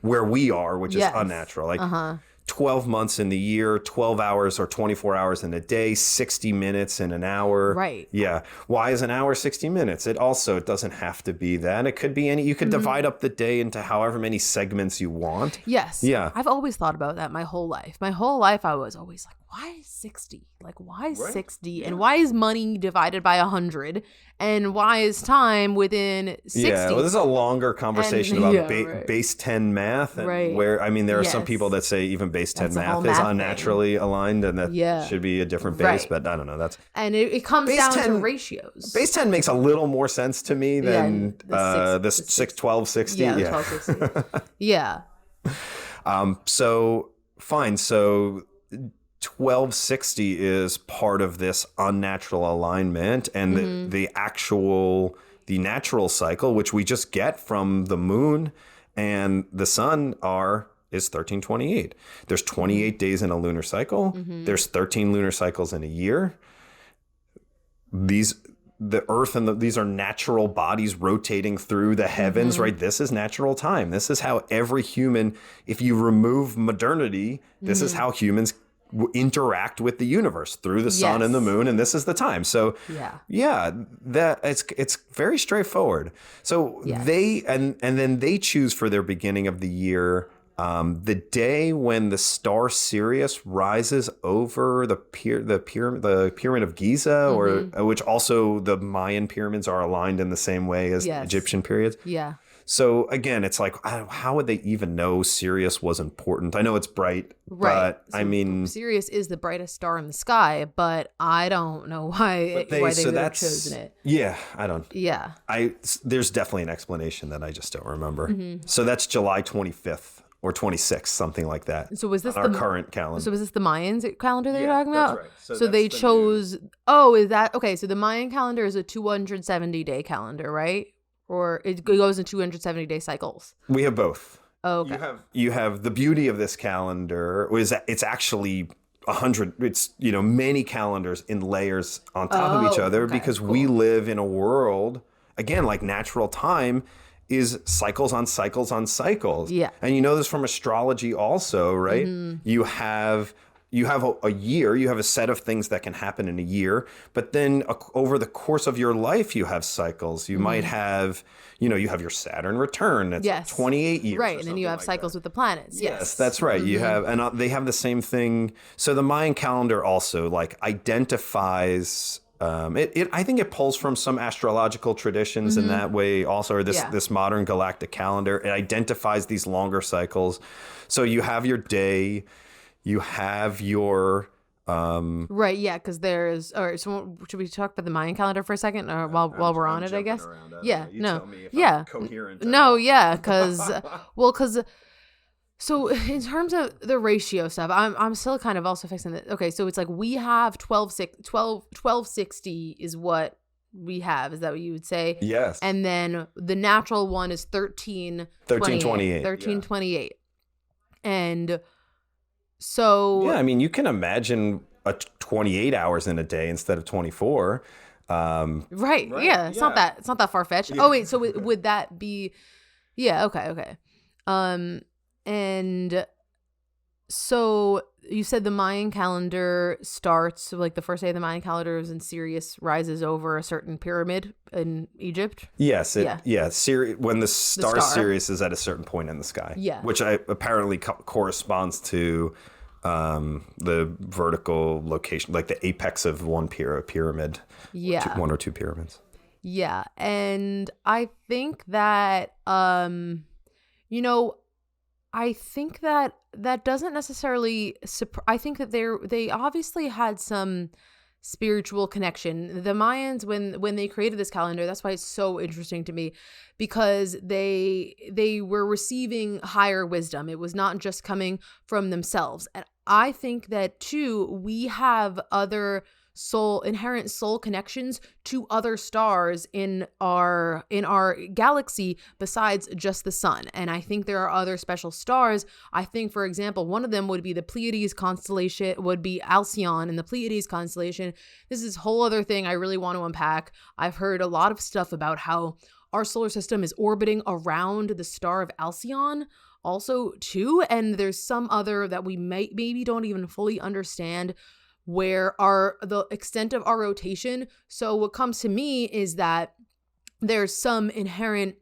where we are, which is unnatural. Like 12 months in the year, 12 hours or 24 hours in a day, 60 minutes in an hour. Right. Yeah. Why is an hour 60 minutes? It doesn't have to be that. It could be you could divide up the day into however many segments you want. Yes. Yeah. I've always thought about that my whole life. My whole life I was always like, why is 60? Like, why is 60? Yeah. And why is money divided by 100? And why is time within 60? Yeah, well, this is a longer conversation about base 10 math. And where, there are some people that say even base 10 math is unnaturally aligned and that should be a different base, but I don't know. And it comes down to ratios. Base 10 makes a little more sense to me than this 1260. Yeah, 1260. Yeah. So, fine. So 1260 is part of this unnatural alignment, and the natural cycle, which we just get from the moon and the sun, is 1328. There's 28 days in a lunar cycle. There's 13 lunar cycles in a year. The Earth and these are natural bodies rotating through the heavens, right? This is natural time. This is how every human, if you remove modernity, this is how humans interact with the universe through the sun and the moon, and this is the time. So that it's very straightforward. So they and then they choose for their beginning of the year the day when the star Sirius rises over the pyramid of Giza, or which also the Mayan pyramids are aligned in the same way as Egyptian periods. Yeah. So again, it's like, how would they even know Sirius was important? I know it's bright, but Sirius is the brightest star in the sky, but I don't know why they would have chosen it. Yeah, I don't. Yeah. There's definitely an explanation that I just don't remember. So that's July 25th or 26th, something like that. So was this our current calendar? So was this the Mayans calendar that you're talking about? That's right. So they chose. Oh, is that okay? So the Mayan calendar is a 270-day calendar, right? Or it goes in 270-day cycles? We have both. Oh, okay. You have the beauty of this calendar is that it's actually 100. It's many calendars in layers on top of each other because we live in a world again like natural time. is cycles on cycles on cycles. Yeah. And you know this from astrology also, right? You have a year, you have a set of things that can happen in a year, but then over the course of your life, you have cycles. You might have, you have your Saturn return. That's like 28 years. Right. And then you have cycles with the planets. Yes, that's right. You have, and they have the same thing. So the Mayan calendar also like identifies, I think it pulls from some astrological traditions in that way also, or this modern galactic calendar. It identifies these longer cycles. So you have your day, you have your right, yeah, because there's. All right, so should we talk about the Mayan calendar for a second, or while we're on it? I guess. Tell me if I'm coherent. Because so in terms of the ratio stuff, I'm still kind of also fixing it. Okay, so it's like we have 1260 is what we have. Is that what you would say? Yes. And then the natural one is 1328. And so yeah, I mean, you can imagine 28 hours in a day instead of 24. Right. Yeah. It's not that far fetched. Yeah. Oh wait. So would that be? Yeah. Okay. And so you said the Mayan calendar starts, so like the first day of the Mayan calendar is in Sirius rises over a certain pyramid in Egypt. Yes. When the star Sirius is at a certain point in the sky. Yeah. Which apparently corresponds to the vertical location, like the apex of one pyramid. Yeah. One or two pyramids. Yeah. And I think that, I think that doesn't necessarily. I think that they obviously had some spiritual connection. The Mayans, when they created this calendar, that's why it's so interesting to me, because they were receiving higher wisdom. It was not just coming from themselves. And I think that too, we have other inherent soul connections to other stars in our galaxy besides just the sun. And I think there are other special stars. I think, for example, one of them would be the Pleiades constellation, would be Alcyon in the Pleiades constellation. This is a whole other thing I really want to unpack. I've heard a lot of stuff about how our solar system is orbiting around the star of Alcyon also too, and there's some other that we maybe don't even fully understand where the extent of our rotation. So what comes to me is that there's some inherent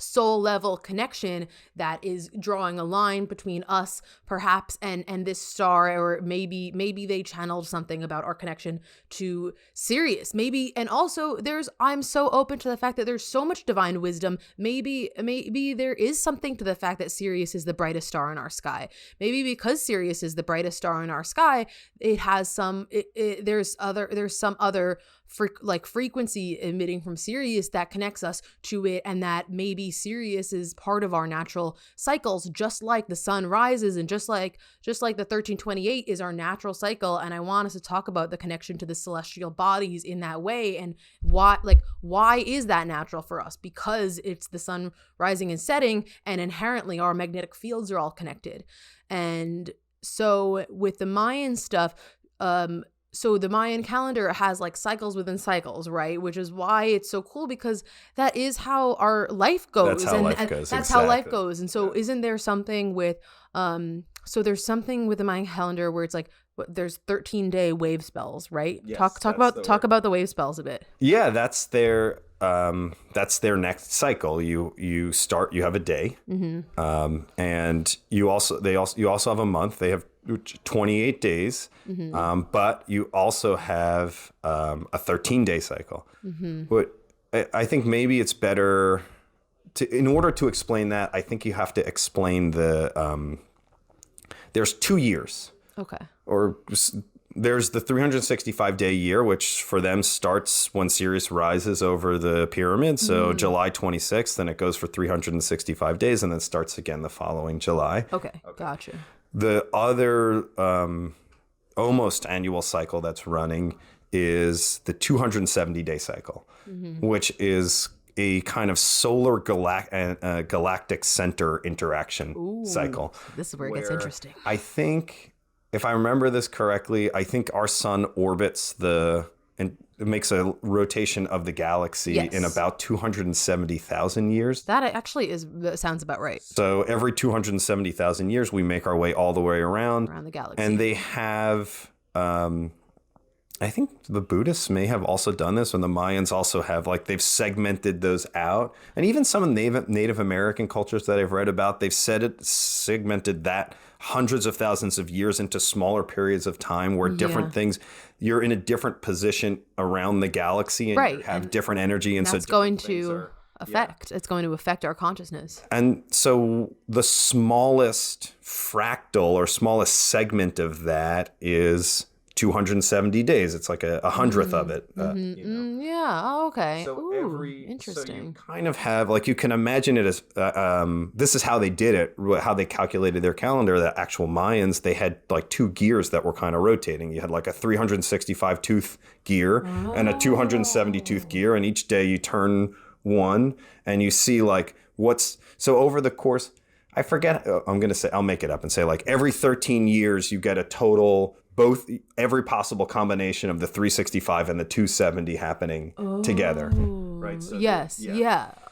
soul level connection that is drawing a line between us perhaps and this star, or maybe they channeled something about our connection to Sirius, maybe. And also I'm so open to the fact that there's so much divine wisdom. Maybe there is something to the fact that Sirius is the brightest star in our sky. Maybe because Sirius is the brightest star in our sky, it has there's some other frequency emitting from Sirius that connects us to it, and that maybe Sirius is part of our natural cycles, just like the sun rises, and just like the 1328 is our natural cycle. And I want us to talk about the connection to the celestial bodies in that way, and why is that natural for us? Because it's the sun rising and setting, and inherently our magnetic fields are all connected. And so with the Mayan stuff, so the Mayan calendar has like cycles within cycles, right? Which is why it's so cool, because that is how our life goes. That's how life goes. And so isn't there something with, so there's something with the Mayan calendar where it's like, there's 13-day wave spells, right? Yes, talk about the wave spells a bit. Yeah, that's their next cycle. You have a day, and you also have a month. They have 28 days, but you also have a 13-day cycle. But I think maybe it's better in order to explain that, I think you have to explain there's 2 years. Okay. Or there's the 365-day year, which for them starts when Sirius rises over the pyramid. So July 26th, then it goes for 365 days, and then starts again the following July. Okay. Gotcha. The other almost annual cycle that's running is the 270-day cycle, which is a kind of solar galactic center interaction cycle. This is where it gets interesting. I think, if I remember this correctly, I think our sun orbits the makes a rotation of the galaxy in about 270,000 years. That actually sounds about right. So every 270,000 years, we make our way all the way around the galaxy. And they have, I think the Buddhists may have also done this, and the Mayans also have, like, they've segmented those out. And even some of Native American cultures that I've read about, they've segmented that hundreds of thousands of years into smaller periods of time where different things, you're in a different position around the galaxy and you have different energy. And that's so going to affect, it's going to affect our consciousness. And so the smallest fractal or smallest segment of that is 270 days. It's like a hundredth of it. Yeah. Oh, okay. So interesting. So you kind of have, like, you can imagine it as this is how they did it, how they calculated their calendar. The actual Mayans, they had like two gears that were kind of rotating. You had like a 365 tooth gear and a 270 tooth gear, and each day you turn one and you see like so over the course, I forget, I'll make it up and say like every 13 years you get a total, every possible combination of the 365 and the 270 happening together. Right. So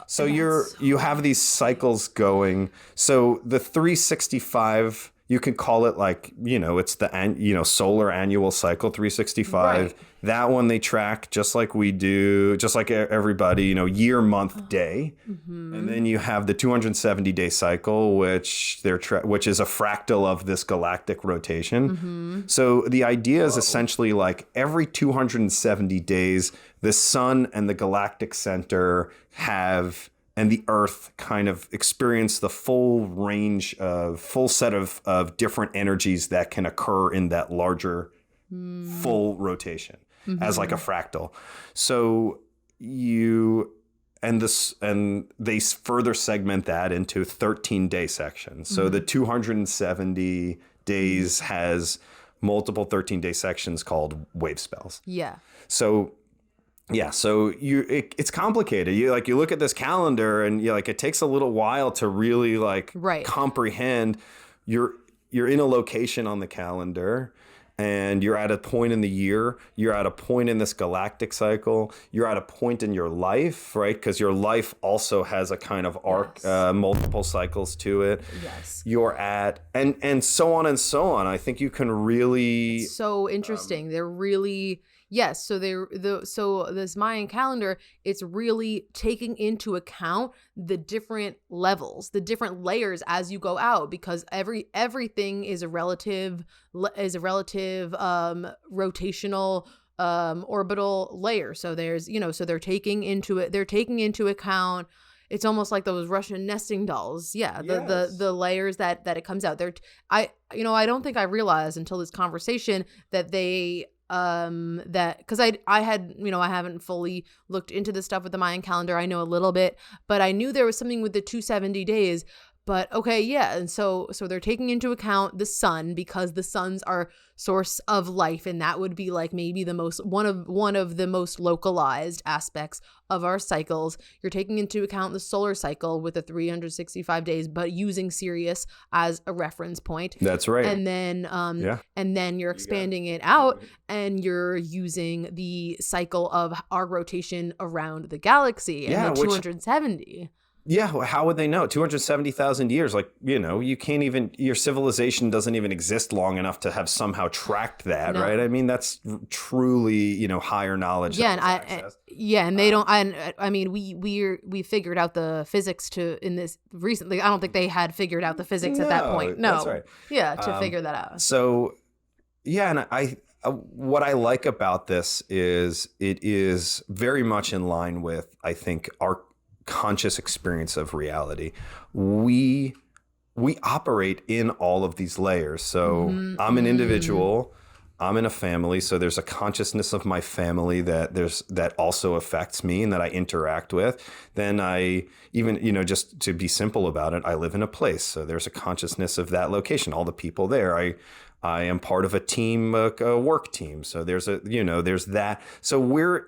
So you have these cycles going. So the 365, you could call it like, it's the solar annual cycle 365. Right. That one they track just like we do, just like everybody, year, month, day. And then you have the 270-day cycle, which which is a fractal of this galactic rotation. So the idea is essentially like every 270 days, the sun and the galactic center and the Earth kind of experience the full set of different energies that can occur in that larger full rotation as like a fractal. So and they further segment that into 13-day sections. So the 270 days has multiple 13-day sections called wave spells. Yeah. So it's complicated. You look at this calendar and it takes a little while to really comprehend. You're in a location on the calendar and you're at a point in the year, you're at a point in this galactic cycle, you're at a point in your life, right? Because your life also has a kind of arc, multiple cycles to it. Yes. You're at, and so on and so on. I think you can really... It's so interesting. They're really... Yes, so this Mayan calendar, it's really taking into account the different levels, the different layers as you go out, because everything is a relative rotational orbital layer. So there's so they're taking into account. It's almost like those Russian nesting dolls. Yeah, the layers that it comes out. I don't think I realized until this conversation that they that because I haven't fully looked into the stuff with the Mayan calendar. I know a little bit, but I knew there was something with the 270 days. But okay, yeah, and so they're taking into account the sun, because the sun's our source of life, and that would be like maybe one of the most localized aspects of our cycles. You're taking into account the solar cycle with the 365 days, but using Sirius as a reference point. That's right. And then and then you're expanding it out, and you're using the cycle of our rotation around the galaxy and the 270. Yeah, how would they know? 270,000 years, you can't even, your civilization doesn't even exist long enough to have somehow tracked that, right? I mean, that's truly, higher knowledge. Yeah, and they don't. I mean, we figured out the physics in this recently. I don't think they had figured out the physics at that point. No, that's right. Yeah, to figure that out. So, yeah, and what I like about this is it is very much in line with, I think, our conscious experience of reality. We operate in all of these layers. So I'm an individual, I'm in a family, so there's a consciousness of my family that also affects me and that I interact with. Then I even, just to be simple about it, I live in a place, so there's a consciousness of that location, all the people there. I am part of a team, a work team, so there's that. So we're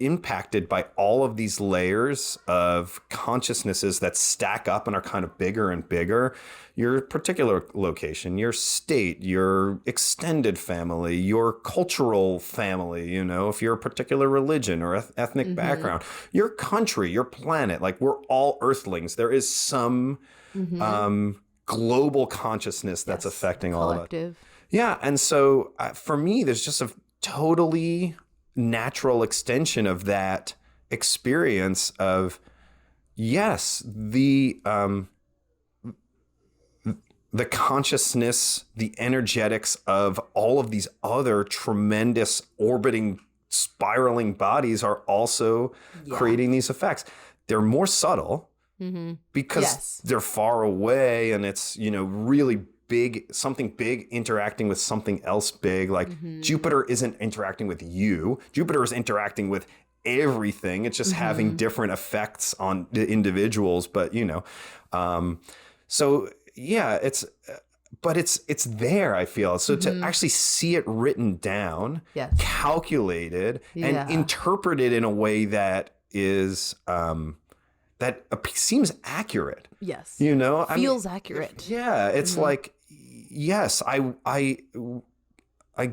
impacted by all of these layers of consciousnesses that stack up and are kind of bigger and bigger. Your particular location, your state, your extended family, your cultural family, you know, if you're a particular religion or ethnic background, your country, your planet, like we're all earthlings. There is some global consciousness that's affecting collective. All of it. Yeah. And so for me, there's just a totally natural extension of that experience of, yes, the consciousness, the energetics of all of these other tremendous orbiting, spiraling bodies are also creating these effects. They're more subtle because they're far away, and it's, you know, really big, something big interacting with something else big. Like Jupiter isn't interacting with you. Jupiter is interacting with everything. It's just having different effects on the individuals. But, you know, so yeah, but it's there, I feel. So to actually see it written down, calculated, and interpreted in a way that is, that seems accurate. Yes. You know? Feels accurate. Yeah. It's like, yes, I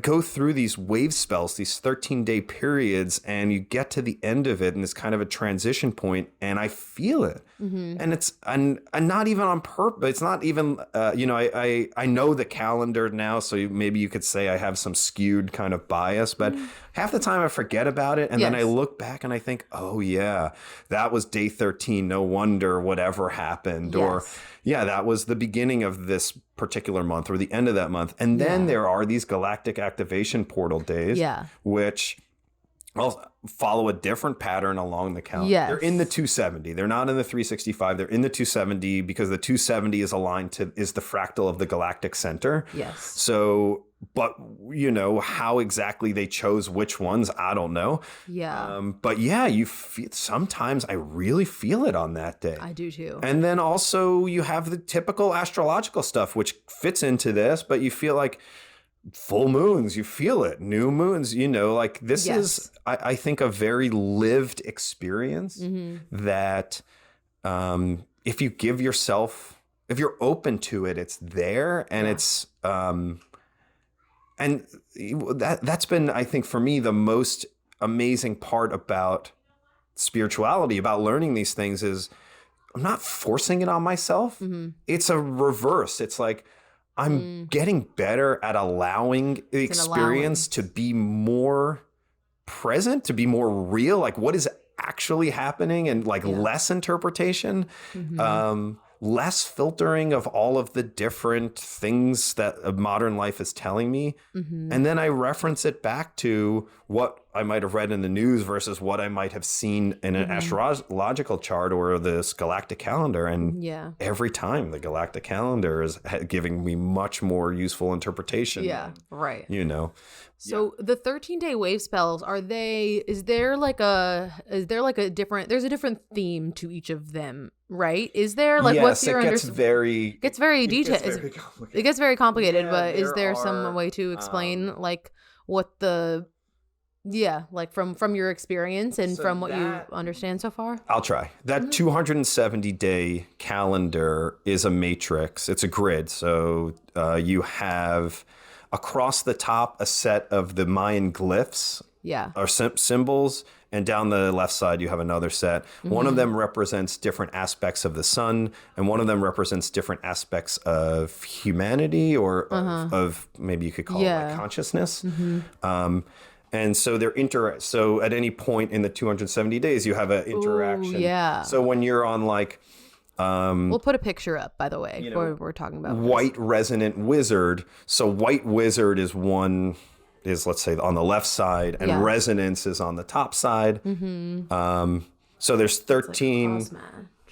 go through these wave spells, these 13-day periods, and you get to the end of it, and it's kind of a transition point, and I feel it. And it's and not even on purpose. It's not even, you know, I know the calendar now, so maybe you could say I have some skewed kind of bias, but half the time I forget about it, and then I look back and I think, oh yeah, that was day 13. No wonder whatever happened. Or yeah, that was the beginning of this particular month or the end of that month. And then there are these galactic activation portal days, which I'll follow a different pattern along the calendar. They're in the 270. They're not in the 365. They're in the 270 because the 270 is aligned to, is the fractal of the galactic center. Yes. So, but you know, how exactly they chose which ones, I don't know. Yeah. But yeah, you feel, sometimes I really feel it on that day. I do too. And then also you have the typical astrological stuff, which fits into this, but you feel like full moons, you feel it. New moons, you know, like this is, I think, a very lived experience that if you give yourself, if you're open to it, it's there. And it's, and that's been, I think, for me, the most amazing part about spirituality, about learning these things, is I'm not forcing it on myself. It's a reverse. It's like, I'm getting better at allowing the experience to be more present, to be more real. Like, what is actually happening, and like less interpretation, less filtering of all of the different things that modern life is telling me. And then I reference it back to what I might have read in the news versus what I might have seen in an astrological chart or this galactic calendar. And every time the galactic calendar is giving me much more useful interpretation. Yeah, right. You know. So the 13-day wave spells, is there like a different, there's a different theme to each of them, right? Is there like, what's your understanding? It gets very detailed. It gets very complicated, but is there some way to explain like what the, like from your experience and from what you understand so far? I'll try. That 270-day calendar is a matrix. It's a grid. So you have across the top a set of the Mayan glyphs, or symbols, and down the left side you have another set. One of them represents different aspects of the sun, and one of them represents different aspects of humanity, or of maybe you could call it like consciousness. And so they're so at any point in the 270 days you have an interaction. Ooh, so when you're on like we'll put a picture up, by the way, before we're talking about white resonant wizard. So white wizard is let's say on the left side, and resonance is on the top side. So there's 13.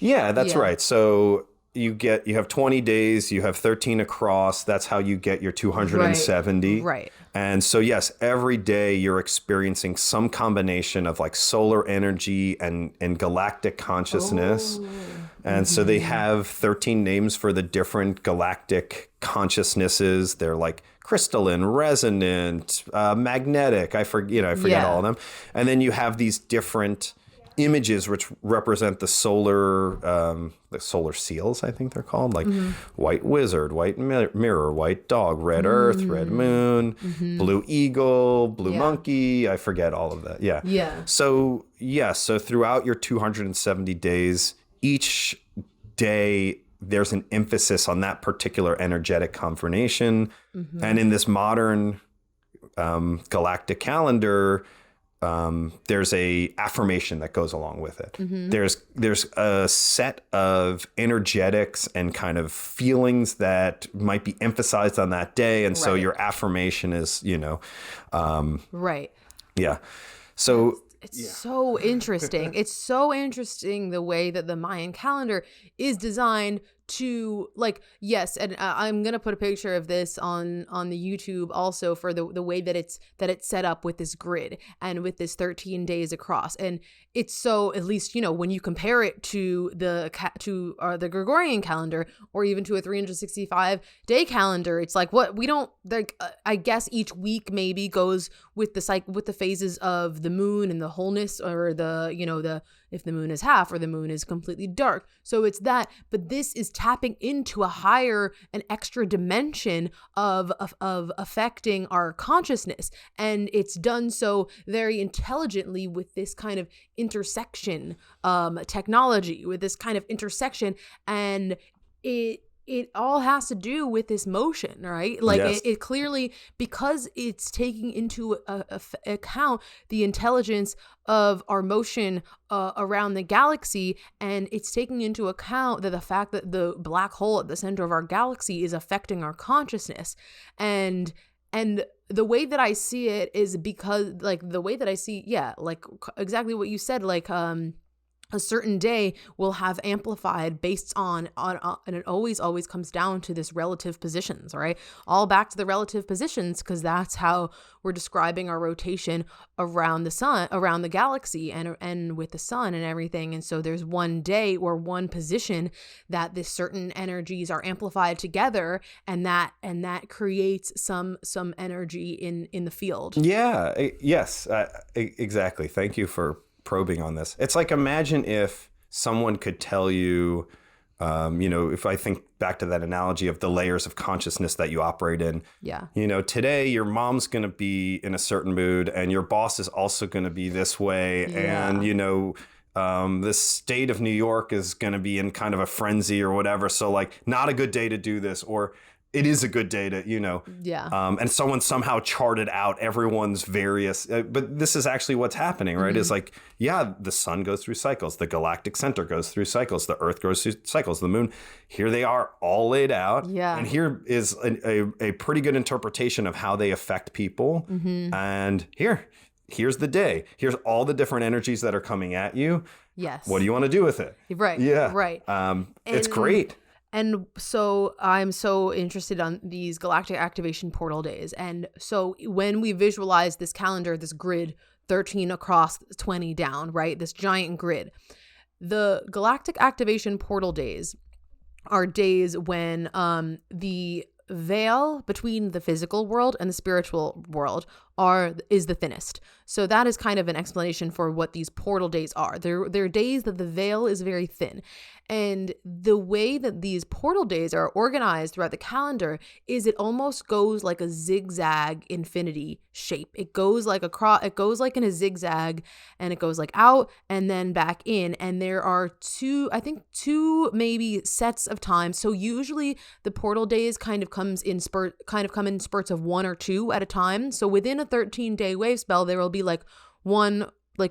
Like that's right. So you have 20 days, you have 13 across. That's how you get your 270. Right. And so, yes, every day you're experiencing some combination of like solar energy and galactic consciousness. And so they have 13 names for the different galactic consciousnesses. They're like crystalline, resonant, magnetic. I forget all of them. And then you have these different images which represent the solar seals, I think they're called, like white wizard, white mirror, white dog, red earth, red moon, blue eagle, blue monkey. I forget all of that. So throughout your 270 days, each day there's an emphasis on that particular energetic confirmation. And in this modern galactic calendar, there's a affirmation that goes along with it. There's a set of energetics and kind of feelings that might be emphasized on that day. And so your affirmation is, right. Yeah. So it's so interesting. It's so interesting the way that the Mayan calendar is designed to, like, yes, and I'm gonna put a picture of this on the YouTube also for the way that it's set up with this grid and with this 13 days across. And it's so, at least when you compare it to the Gregorian calendar or even to a 365-day calendar, it's like what we don't like. I guess each week maybe goes with the phases of the moon and the wholeness, or the if the moon is half or the moon is completely dark. So it's that, but this is tapping into a higher and extra dimension of affecting our consciousness. And it's done so very intelligently with this kind of intersection technology, with this kind of intersection. And it all has to do with this motion, right? Like it clearly, because it's taking into account the intelligence of our motion around the galaxy, and it's taking into account the fact that the black hole at the center of our galaxy is affecting our consciousness. And the way that I see it is because, like, the way that I see, like exactly what you said, like, a certain day will have amplified based on and it always comes down to this relative positions, right? All back to the relative positions, because that's how we're describing our rotation around the sun, around the galaxy, and with the sun and everything. And so there's one day or one position that this certain energies are amplified together, and that creates some energy in the field. Exactly. Thank you for probing on this. It's like, imagine if someone could tell you, if I think back to that analogy of the layers of consciousness that you operate in. Today your mom's going to be in a certain mood, and your boss is also going to be this way. And, the state of New York is going to be in kind of a frenzy or whatever. So, like, not a good day to do this, or it is a good day to, and someone somehow charted out everyone's various, but this is actually what's happening, right? Is like, the sun goes through cycles. The galactic center goes through cycles. The earth goes through cycles. The moon, here they are all laid out. And here is a pretty good interpretation of how they affect people. And here's the day. Here's all the different energies that are coming at you. What do you want to do with it? Right. It's great. And so I'm so interested on these galactic activation portal days. And so when we visualize this calendar, this grid, 13 across, 20 down, right? This giant grid. The galactic activation portal days are days when the veil between the physical world and the spiritual world is the thinnest. So that is kind of an explanation for what these portal days are. They're days that the veil is very thin. And the way that these portal days are organized throughout the calendar is it almost goes like a zigzag infinity shape. It goes like it goes like in a zigzag, and it goes like out and then back in. And there are two maybe sets of time. So usually the portal days come in spurts of 1 or 2 at a time. So within a 13-day wave spell, there will be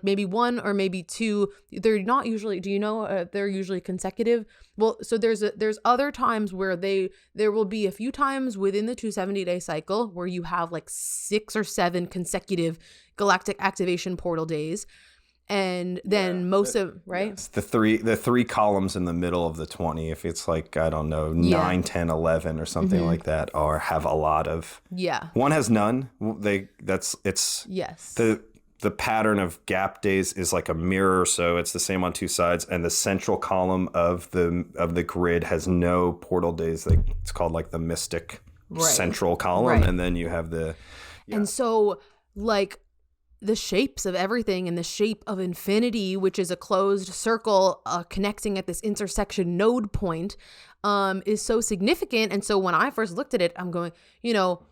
maybe one or maybe 2. They're not usually, they're usually consecutive. Well, so there's other times where there will be a few times within the 270-day cycle where you have like 6 or 7 consecutive galactic activation portal days. And then right? Yes. The three columns in the middle of the 20, if it's like, I don't know, 9, 10, 11 or something like that, or have a lot of, one has none. the pattern of gap days is like a mirror, so it's the same on two sides, and the central column of the grid has no portal days. Like, it's called like the mystic central column, and then you have the and so like the shapes of everything and the shape of infinity, which is a closed circle connecting at this intersection node point, is so significant. And so when I first looked at it, I'm going,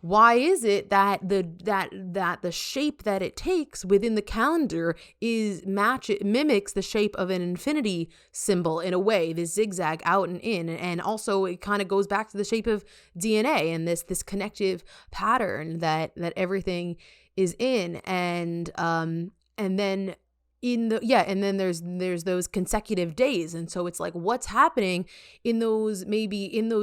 why is it that the shape that it takes within the calendar mimics the shape of an infinity symbol in a way, this zigzag out and in, and also it kind of goes back to the shape of DNA and this connective pattern that everything is in, and then and then there's those consecutive days. And so it's like, what's happening in those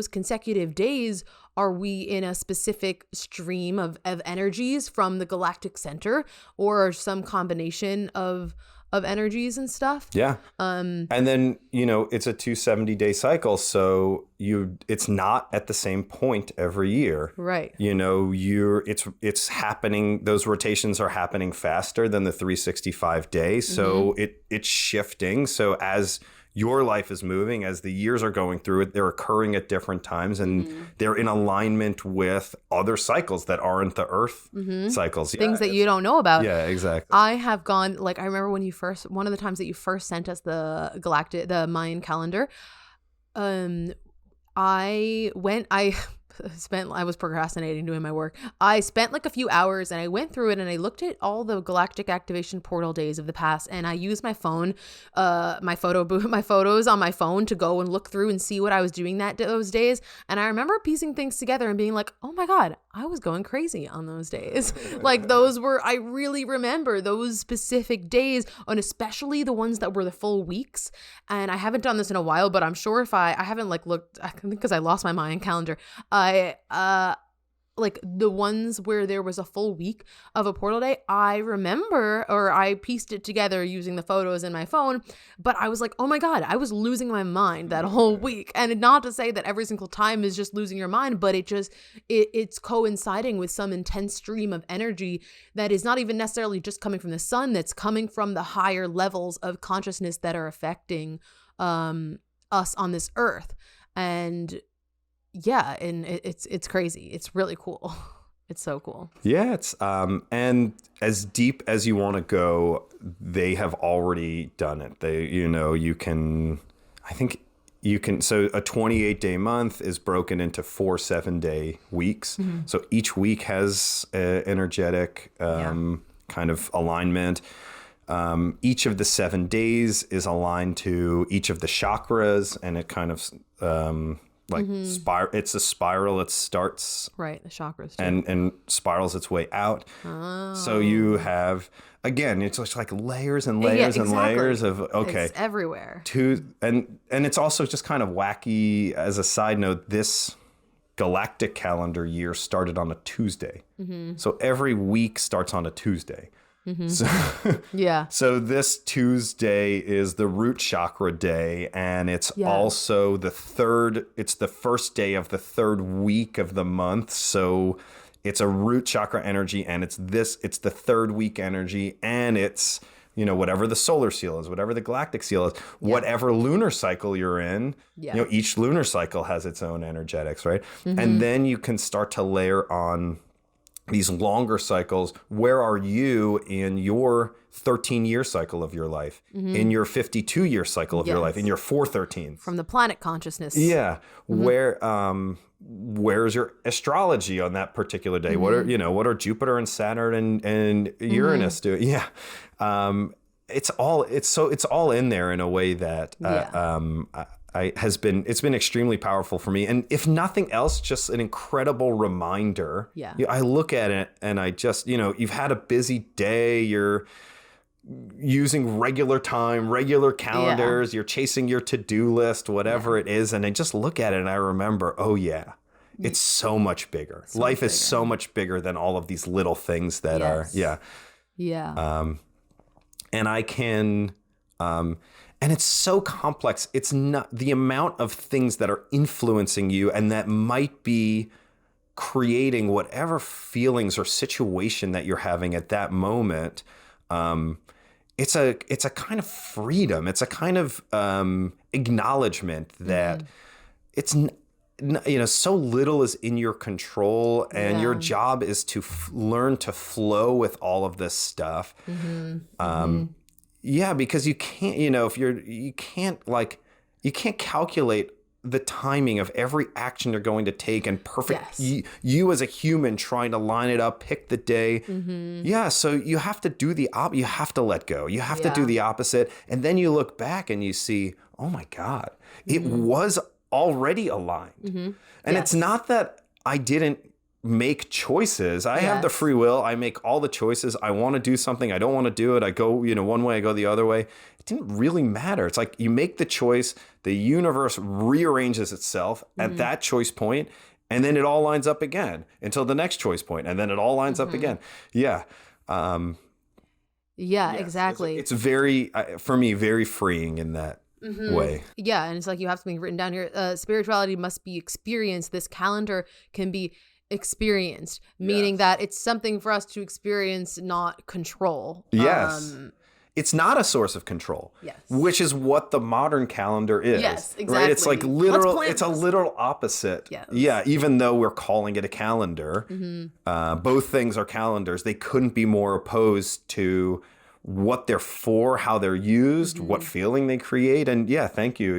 consecutive days? Are we in a specific stream of energies from the galactic center, or some combination of energies and stuff? Yeah. And then, it's a 270-day cycle. So it's not at the same point every year. Right. It's happening. Those rotations are happening faster than the 365 days. So it's shifting. So as your life is moving, as the years are going through it, they're occurring at different times, and they're in alignment with other cycles that aren't the Earth cycles. Things that you don't know about. Yeah, exactly. I have gone, like, I remember one of the times that you first sent us the Mayan calendar, I was procrastinating doing my work. I spent like a few hours and I went through it and I looked at all the galactic activation portal days of the past, and I used my phone, my photos on my phone to go and look through and see what I was doing those days. And I remember piecing things together and being like, oh my God, I was going crazy on those days. Like, I really remember those specific days, and especially the ones that were the full weeks. And I haven't done this in a while, but I'm sure if I haven't looked, I think because I lost my Mayan calendar, like the ones where there was a full week of a portal day, I remember, or I pieced it together using the photos in my phone, but I was like, oh my God, I was losing my mind that whole week. And not to say that every single time is just losing your mind, but it's coinciding with some intense stream of energy that is not even necessarily just coming from the sun, that's coming from the higher levels of consciousness that are affecting us on this earth. And yeah, and it's crazy. It's really cool. It's so cool. Yeah, it's and as deep as you want to go, they have already done it. So a 28-day month is broken into 4 7-day weeks. So each week has energetic kind of alignment. Each of the 7 days is aligned to each of the chakras, and it kind of it's a spiral. It starts the chakras too. and spirals its way out. So you have, again, it's just like layers and layers and layers of it's everywhere. And it's also just kind of wacky. As a side note, this galactic calendar year started on a Tuesday. So every week starts on a Tuesday. So this Tuesday is the root chakra day, and it's also the first day of the third week of the month. So it's a root chakra energy, and it's the third week energy, and it's, whatever the solar seal is, whatever the galactic seal is, whatever lunar cycle you're in, each lunar cycle has its own energetics, right? And then you can start to layer on these longer cycles. Where are you in your 13-year cycle of your life, in your 52-year cycle of your life, in your 413? From the planet consciousness. Yeah. Where's your astrology on that particular day? What are Jupiter and Saturn and Uranus doing? Yeah. It's all in there in a way that it's been extremely powerful for me. And if nothing else, just an incredible reminder. Yeah. I look at it and I just, you've had a busy day, you're using regular time, regular calendars, you're chasing your to-do list, whatever it is. And I just look at it and I remember, oh yeah, it's so much bigger. Life is so much bigger than all of these little things that are, and I can, and it's so complex. It's not the amount of things that are influencing you and that might be creating whatever feelings or situation that you're having at that moment. it's a kind of freedom. It's a kind of acknowledgement that it's so little is in your control, and your job is to learn to flow with all of this stuff. Because you can't, you can't calculate the timing of every action you're going to take and perfect you as a human trying to line it up, pick the day. So you have to do you have to let go. You have to do the opposite. And then you look back and you see, oh my God, it was already aligned. And it's not that I didn't make choices. I have the free will. I make all the choices. I want to do something. I don't want to do it. I go, one way, I go the other way. It didn't really matter. It's like you make the choice, the universe rearranges itself at that choice point, and then it all lines up again until the next choice point, and then it all lines up again. Exactly. It's very, for me, very freeing in that way. Yeah, and it's like you have something written down here. Spirituality must be experienced. This calendar can be experienced, meaning that it's something for us to experience, not control. It's not a source of control, which is what the modern calendar is. Yes, exactly. Right? It's like literal. It's a literal opposite. Yeah. Even though we're calling it a calendar, both things are calendars. They couldn't be more opposed to what they're for, how they're used, what feeling they create, and thank you.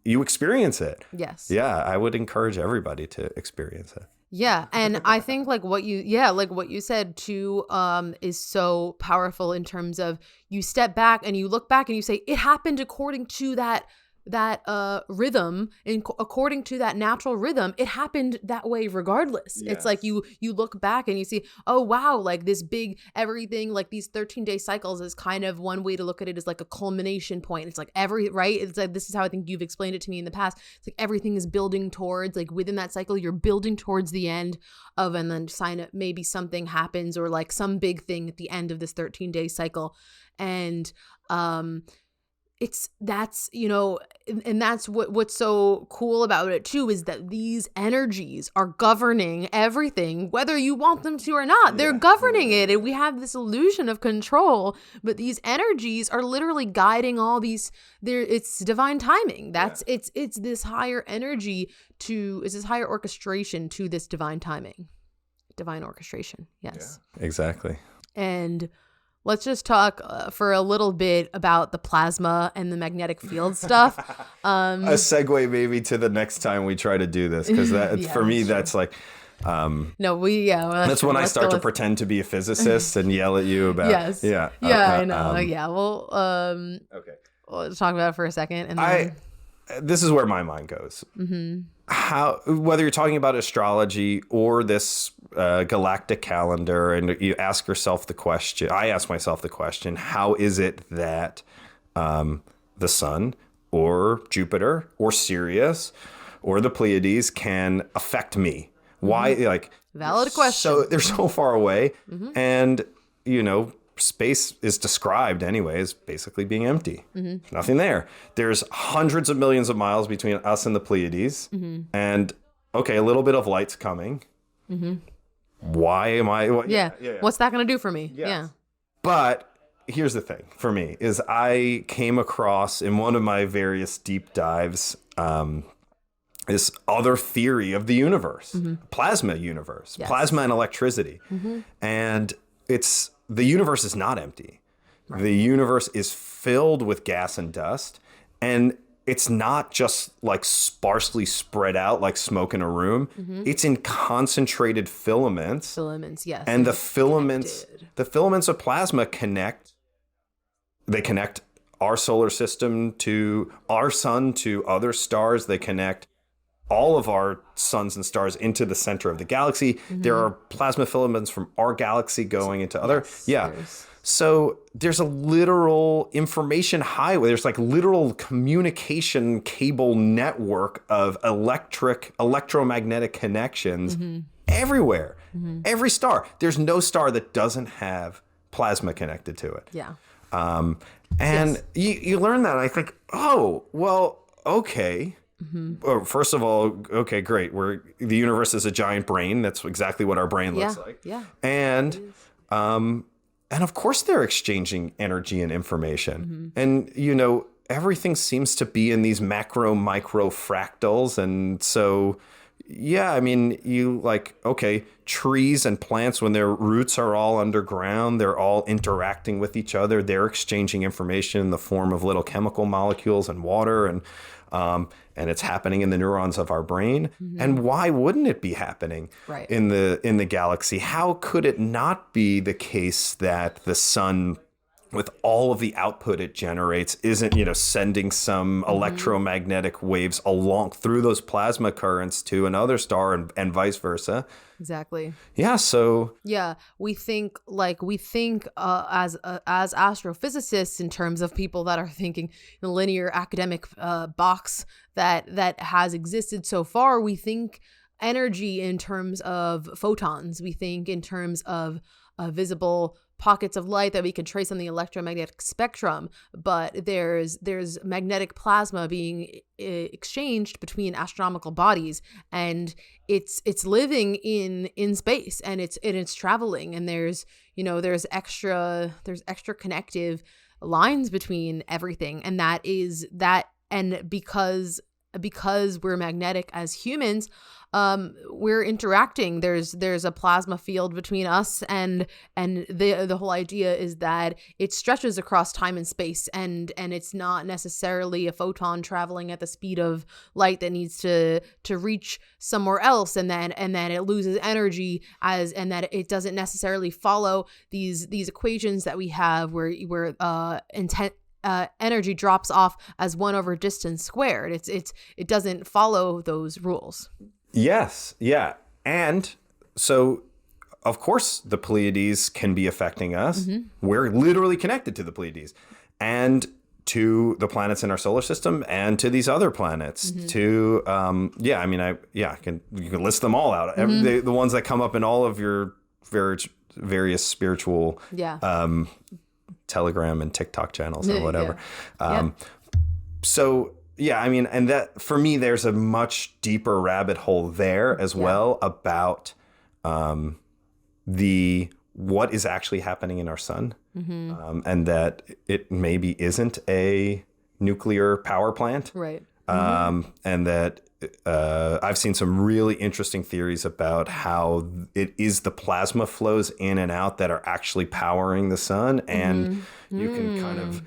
You experience it. Yes. Yeah, I would encourage everybody to experience it. Yeah. And I think like what you said too, is so powerful in terms of you step back and you look back and you say, it happened according to that rhythm, and according to that natural rhythm, it happened that way regardless. It's like you look back and you see, oh wow, like this big everything, like these 13-day cycles is kind of one way to look at it, as like a culmination point. It's like it's like, this is how I think you've explained it to me in the past. It's like everything is building towards, like within that cycle, you're building towards the end of, and then maybe something happens, or like some big thing at the end of this 13-day cycle. And that's what's so cool about it too, is that these energies are governing everything, whether you want them to or not. They're governing it, and we have this illusion of control, but these energies are literally guiding all these. It's divine timing. It's this higher energy it's this higher orchestration to this divine timing, divine orchestration. Yes, exactly. And let's just talk for a little bit about the plasma and the magnetic field stuff. A segue maybe to the next time we try to do this, because for me, that's like... that's when I start to pretend to be a physicist and yell at you about... Yes. Yeah. I know. Okay. We'll talk about it for a second. And then... This is where my mind goes. Whether you're talking about astrology or this galactic calendar, and you ask yourself the question, I ask myself the question, how is it that the sun or Jupiter or Sirius or the Pleiades can affect me? Why? Like, valid question. So they're so far away, and space is described anyway as basically being empty. There's nothing there. There's hundreds of millions of miles between us and the Pleiades, and a little bit of light's coming. Why am I? What's that going to do for me? Yes. Yeah. But here's the thing for me is I came across in one of my various deep dives this other theory of the universe, plasma universe, plasma and electricity, and the universe is not empty. Right. The universe is filled with gas and dust, and it's not just like sparsely spread out like smoke in a room. It's in concentrated filaments. Filaments, yes. And the filaments of plasma connect our solar system to our sun, to other stars. They connect all of our suns and stars into the center of the galaxy. There are plasma filaments from our galaxy going into other. So there's a literal information highway. There's like literal communication cable network of electromagnetic connections everywhere. Every star. There's no star that doesn't have plasma connected to it. Yeah. You learn that. I think, oh, well, okay. Well, first of all, okay, great. The universe is a giant brain. That's exactly what our brain looks like. Yeah. And And of course they're exchanging energy and information. And, you know, everything seems to be in these macro, micro fractals. And so, yeah, I mean, you like, okay, trees and plants, when their roots are all underground, they're all interacting with each other. They're exchanging information in the form of little chemical molecules and water, and it's happening in the neurons of our brain. And why wouldn't it be happening in the galaxy? How could it not be the case that the sun, with all of the output it generates, isn't, you know, sending some electromagnetic waves along through those plasma currents to another star and vice versa? Exactly. Yeah. So yeah, we think as astrophysicists, in terms of people that are thinking in a linear academic box that has existed so far. We think energy in terms of photons. We think in terms of visible pockets of light that we can trace on the electromagnetic spectrum, but there's magnetic plasma being exchanged between astronomical bodies, and it's living in space, and it's traveling, and there's extra connective lines between everything, and because we're magnetic as humans, we're interacting. There's a plasma field between us, and the whole idea is that it stretches across time and space, and it's not necessarily a photon traveling at the speed of light that needs to reach somewhere else, and then it loses energy and that it doesn't necessarily follow these equations that we have where energy drops off as 1/distance squared. It doesn't follow those rules. Yes. Yeah. And so, of course, the Pleiades can be affecting us. We're literally connected to the Pleiades and to the planets in our solar system and to these other planets. To, you can list them all out. The ones that come up in all of your various spiritual Telegram and TikTok channels or whatever. So, yeah, I mean, and that for me, there's a much deeper rabbit hole there as well about what is actually happening in our sun, and that it maybe isn't a nuclear power plant, right? And that I've seen some really interesting theories about how it is the plasma flows in and out that are actually powering the sun, and you can kind of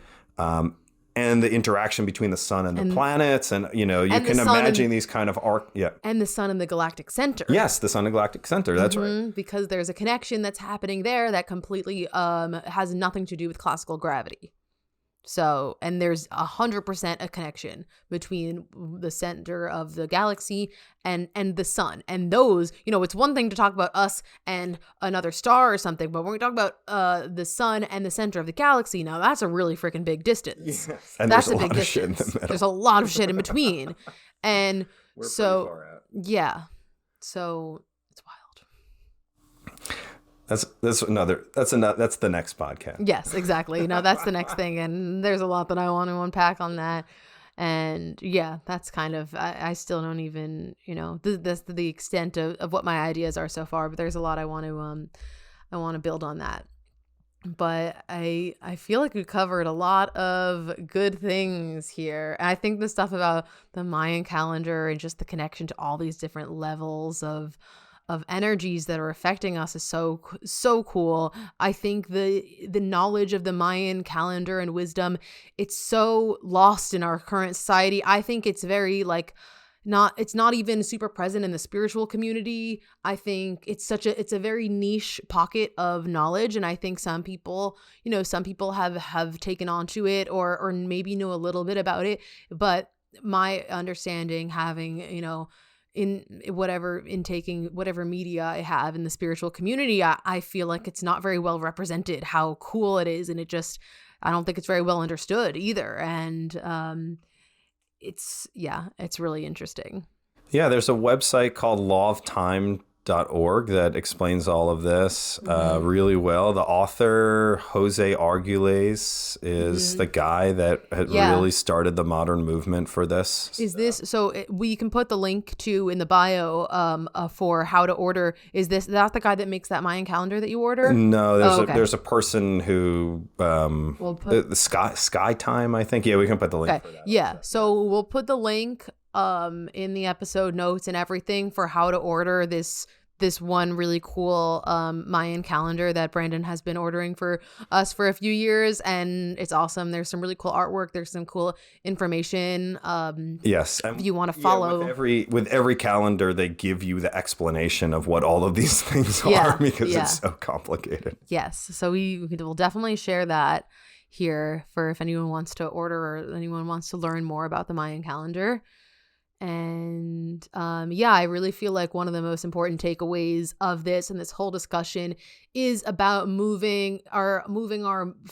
and the interaction between the sun and the planets, and you can imagine these kind of and the sun and the galactic center. Yes, the sun and galactic center. That's right. Because there's a connection that's happening there that completely has nothing to do with classical gravity. So, and there's 100% a connection between the center of the galaxy and the sun. And those, it's one thing to talk about us and another star or something, but when we talk about the sun and the center of the galaxy, now that's a really freaking big distance. Yes. And that's there's a big distance. Shit in the middle. There's a lot of shit in between. And we're pretty far out. Yeah. So it's wild. That's the next podcast. Yes, exactly. That's the next thing. And there's a lot that I want to unpack on that. And yeah, that's kind of, I still don't even, that's the extent of what my ideas are so far, but there's a lot I want to build on that. But I feel like we covered a lot of good things here. And I think the stuff about the Mayan calendar and just the connection to all these different levels of energies that are affecting us is so cool. I think the knowledge of the Mayan calendar and wisdom, it's so lost in our current society. I think it's very it's not even super present in the spiritual community. I think it's a very niche pocket of knowledge, and I think some people have taken onto it or maybe know a little bit about it, but my understanding, having taking whatever media I have in the spiritual community, I feel like it's not very well represented how cool it is, and I don't think it's very well understood either. And it's really interesting. Yeah, there's a website called that explains all of this really well. The author, Jose Arguelles, is the guy that had really started the modern movement for this. Is this, so we can put the link to in the bio for how to order. Is this, that's the guy that makes that Mayan calendar that you order? No, there's a person who, the Sky Time, I think. Yeah, we can put the link for that. Yeah, so we'll put the link in the episode notes and everything for how to order this one really cool Mayan calendar that Brandon has been ordering for us for a few years, and it's awesome. There's some really cool artwork. There's some cool information. Yes, if you want to follow. With every calendar, they give you the explanation of what all of these things are because it's so complicated. Yes, so we will definitely share that here for if anyone wants to order or anyone wants to learn more about the Mayan calendar. And I really feel like one of the most important takeaways of this and this whole discussion is about moving our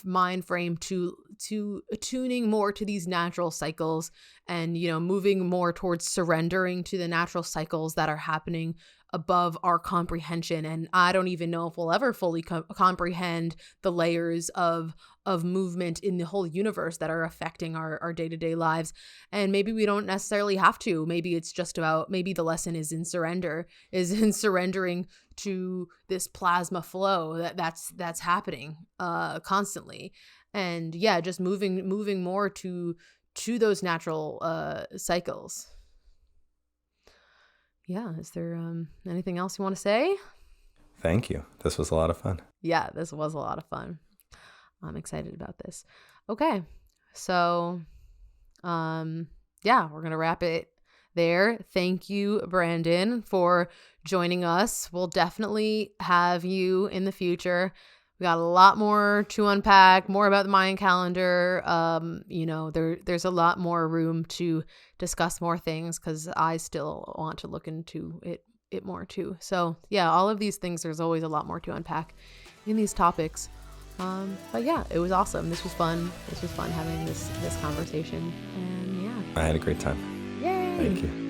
mind frame to attuning more to these natural cycles and, moving more towards surrendering to the natural cycles that are happening above our comprehension. And I don't even know if we'll ever fully comprehend the layers of movement in the whole universe that are affecting our day-to-day lives. And maybe we don't necessarily have to. Maybe it's just about, maybe the lesson is in surrendering to this plasma flow that's happening constantly. And just moving more to those natural cycles. Yeah. Is there anything else you want to say? Thank you. This was a lot of fun. Yeah, this was a lot of fun. I'm excited about this. Okay. So, we're going to wrap it there. Thank you, Brandon, for joining us. We'll definitely have you in the future. We got a lot more to unpack, more about the Mayan calendar. There's a lot more room to discuss more things because I still want to look into it more too. So all of these things, there's always a lot more to unpack in these topics. It was awesome. This was fun. This was fun having this conversation. And I had a great time. Yay! Thank you.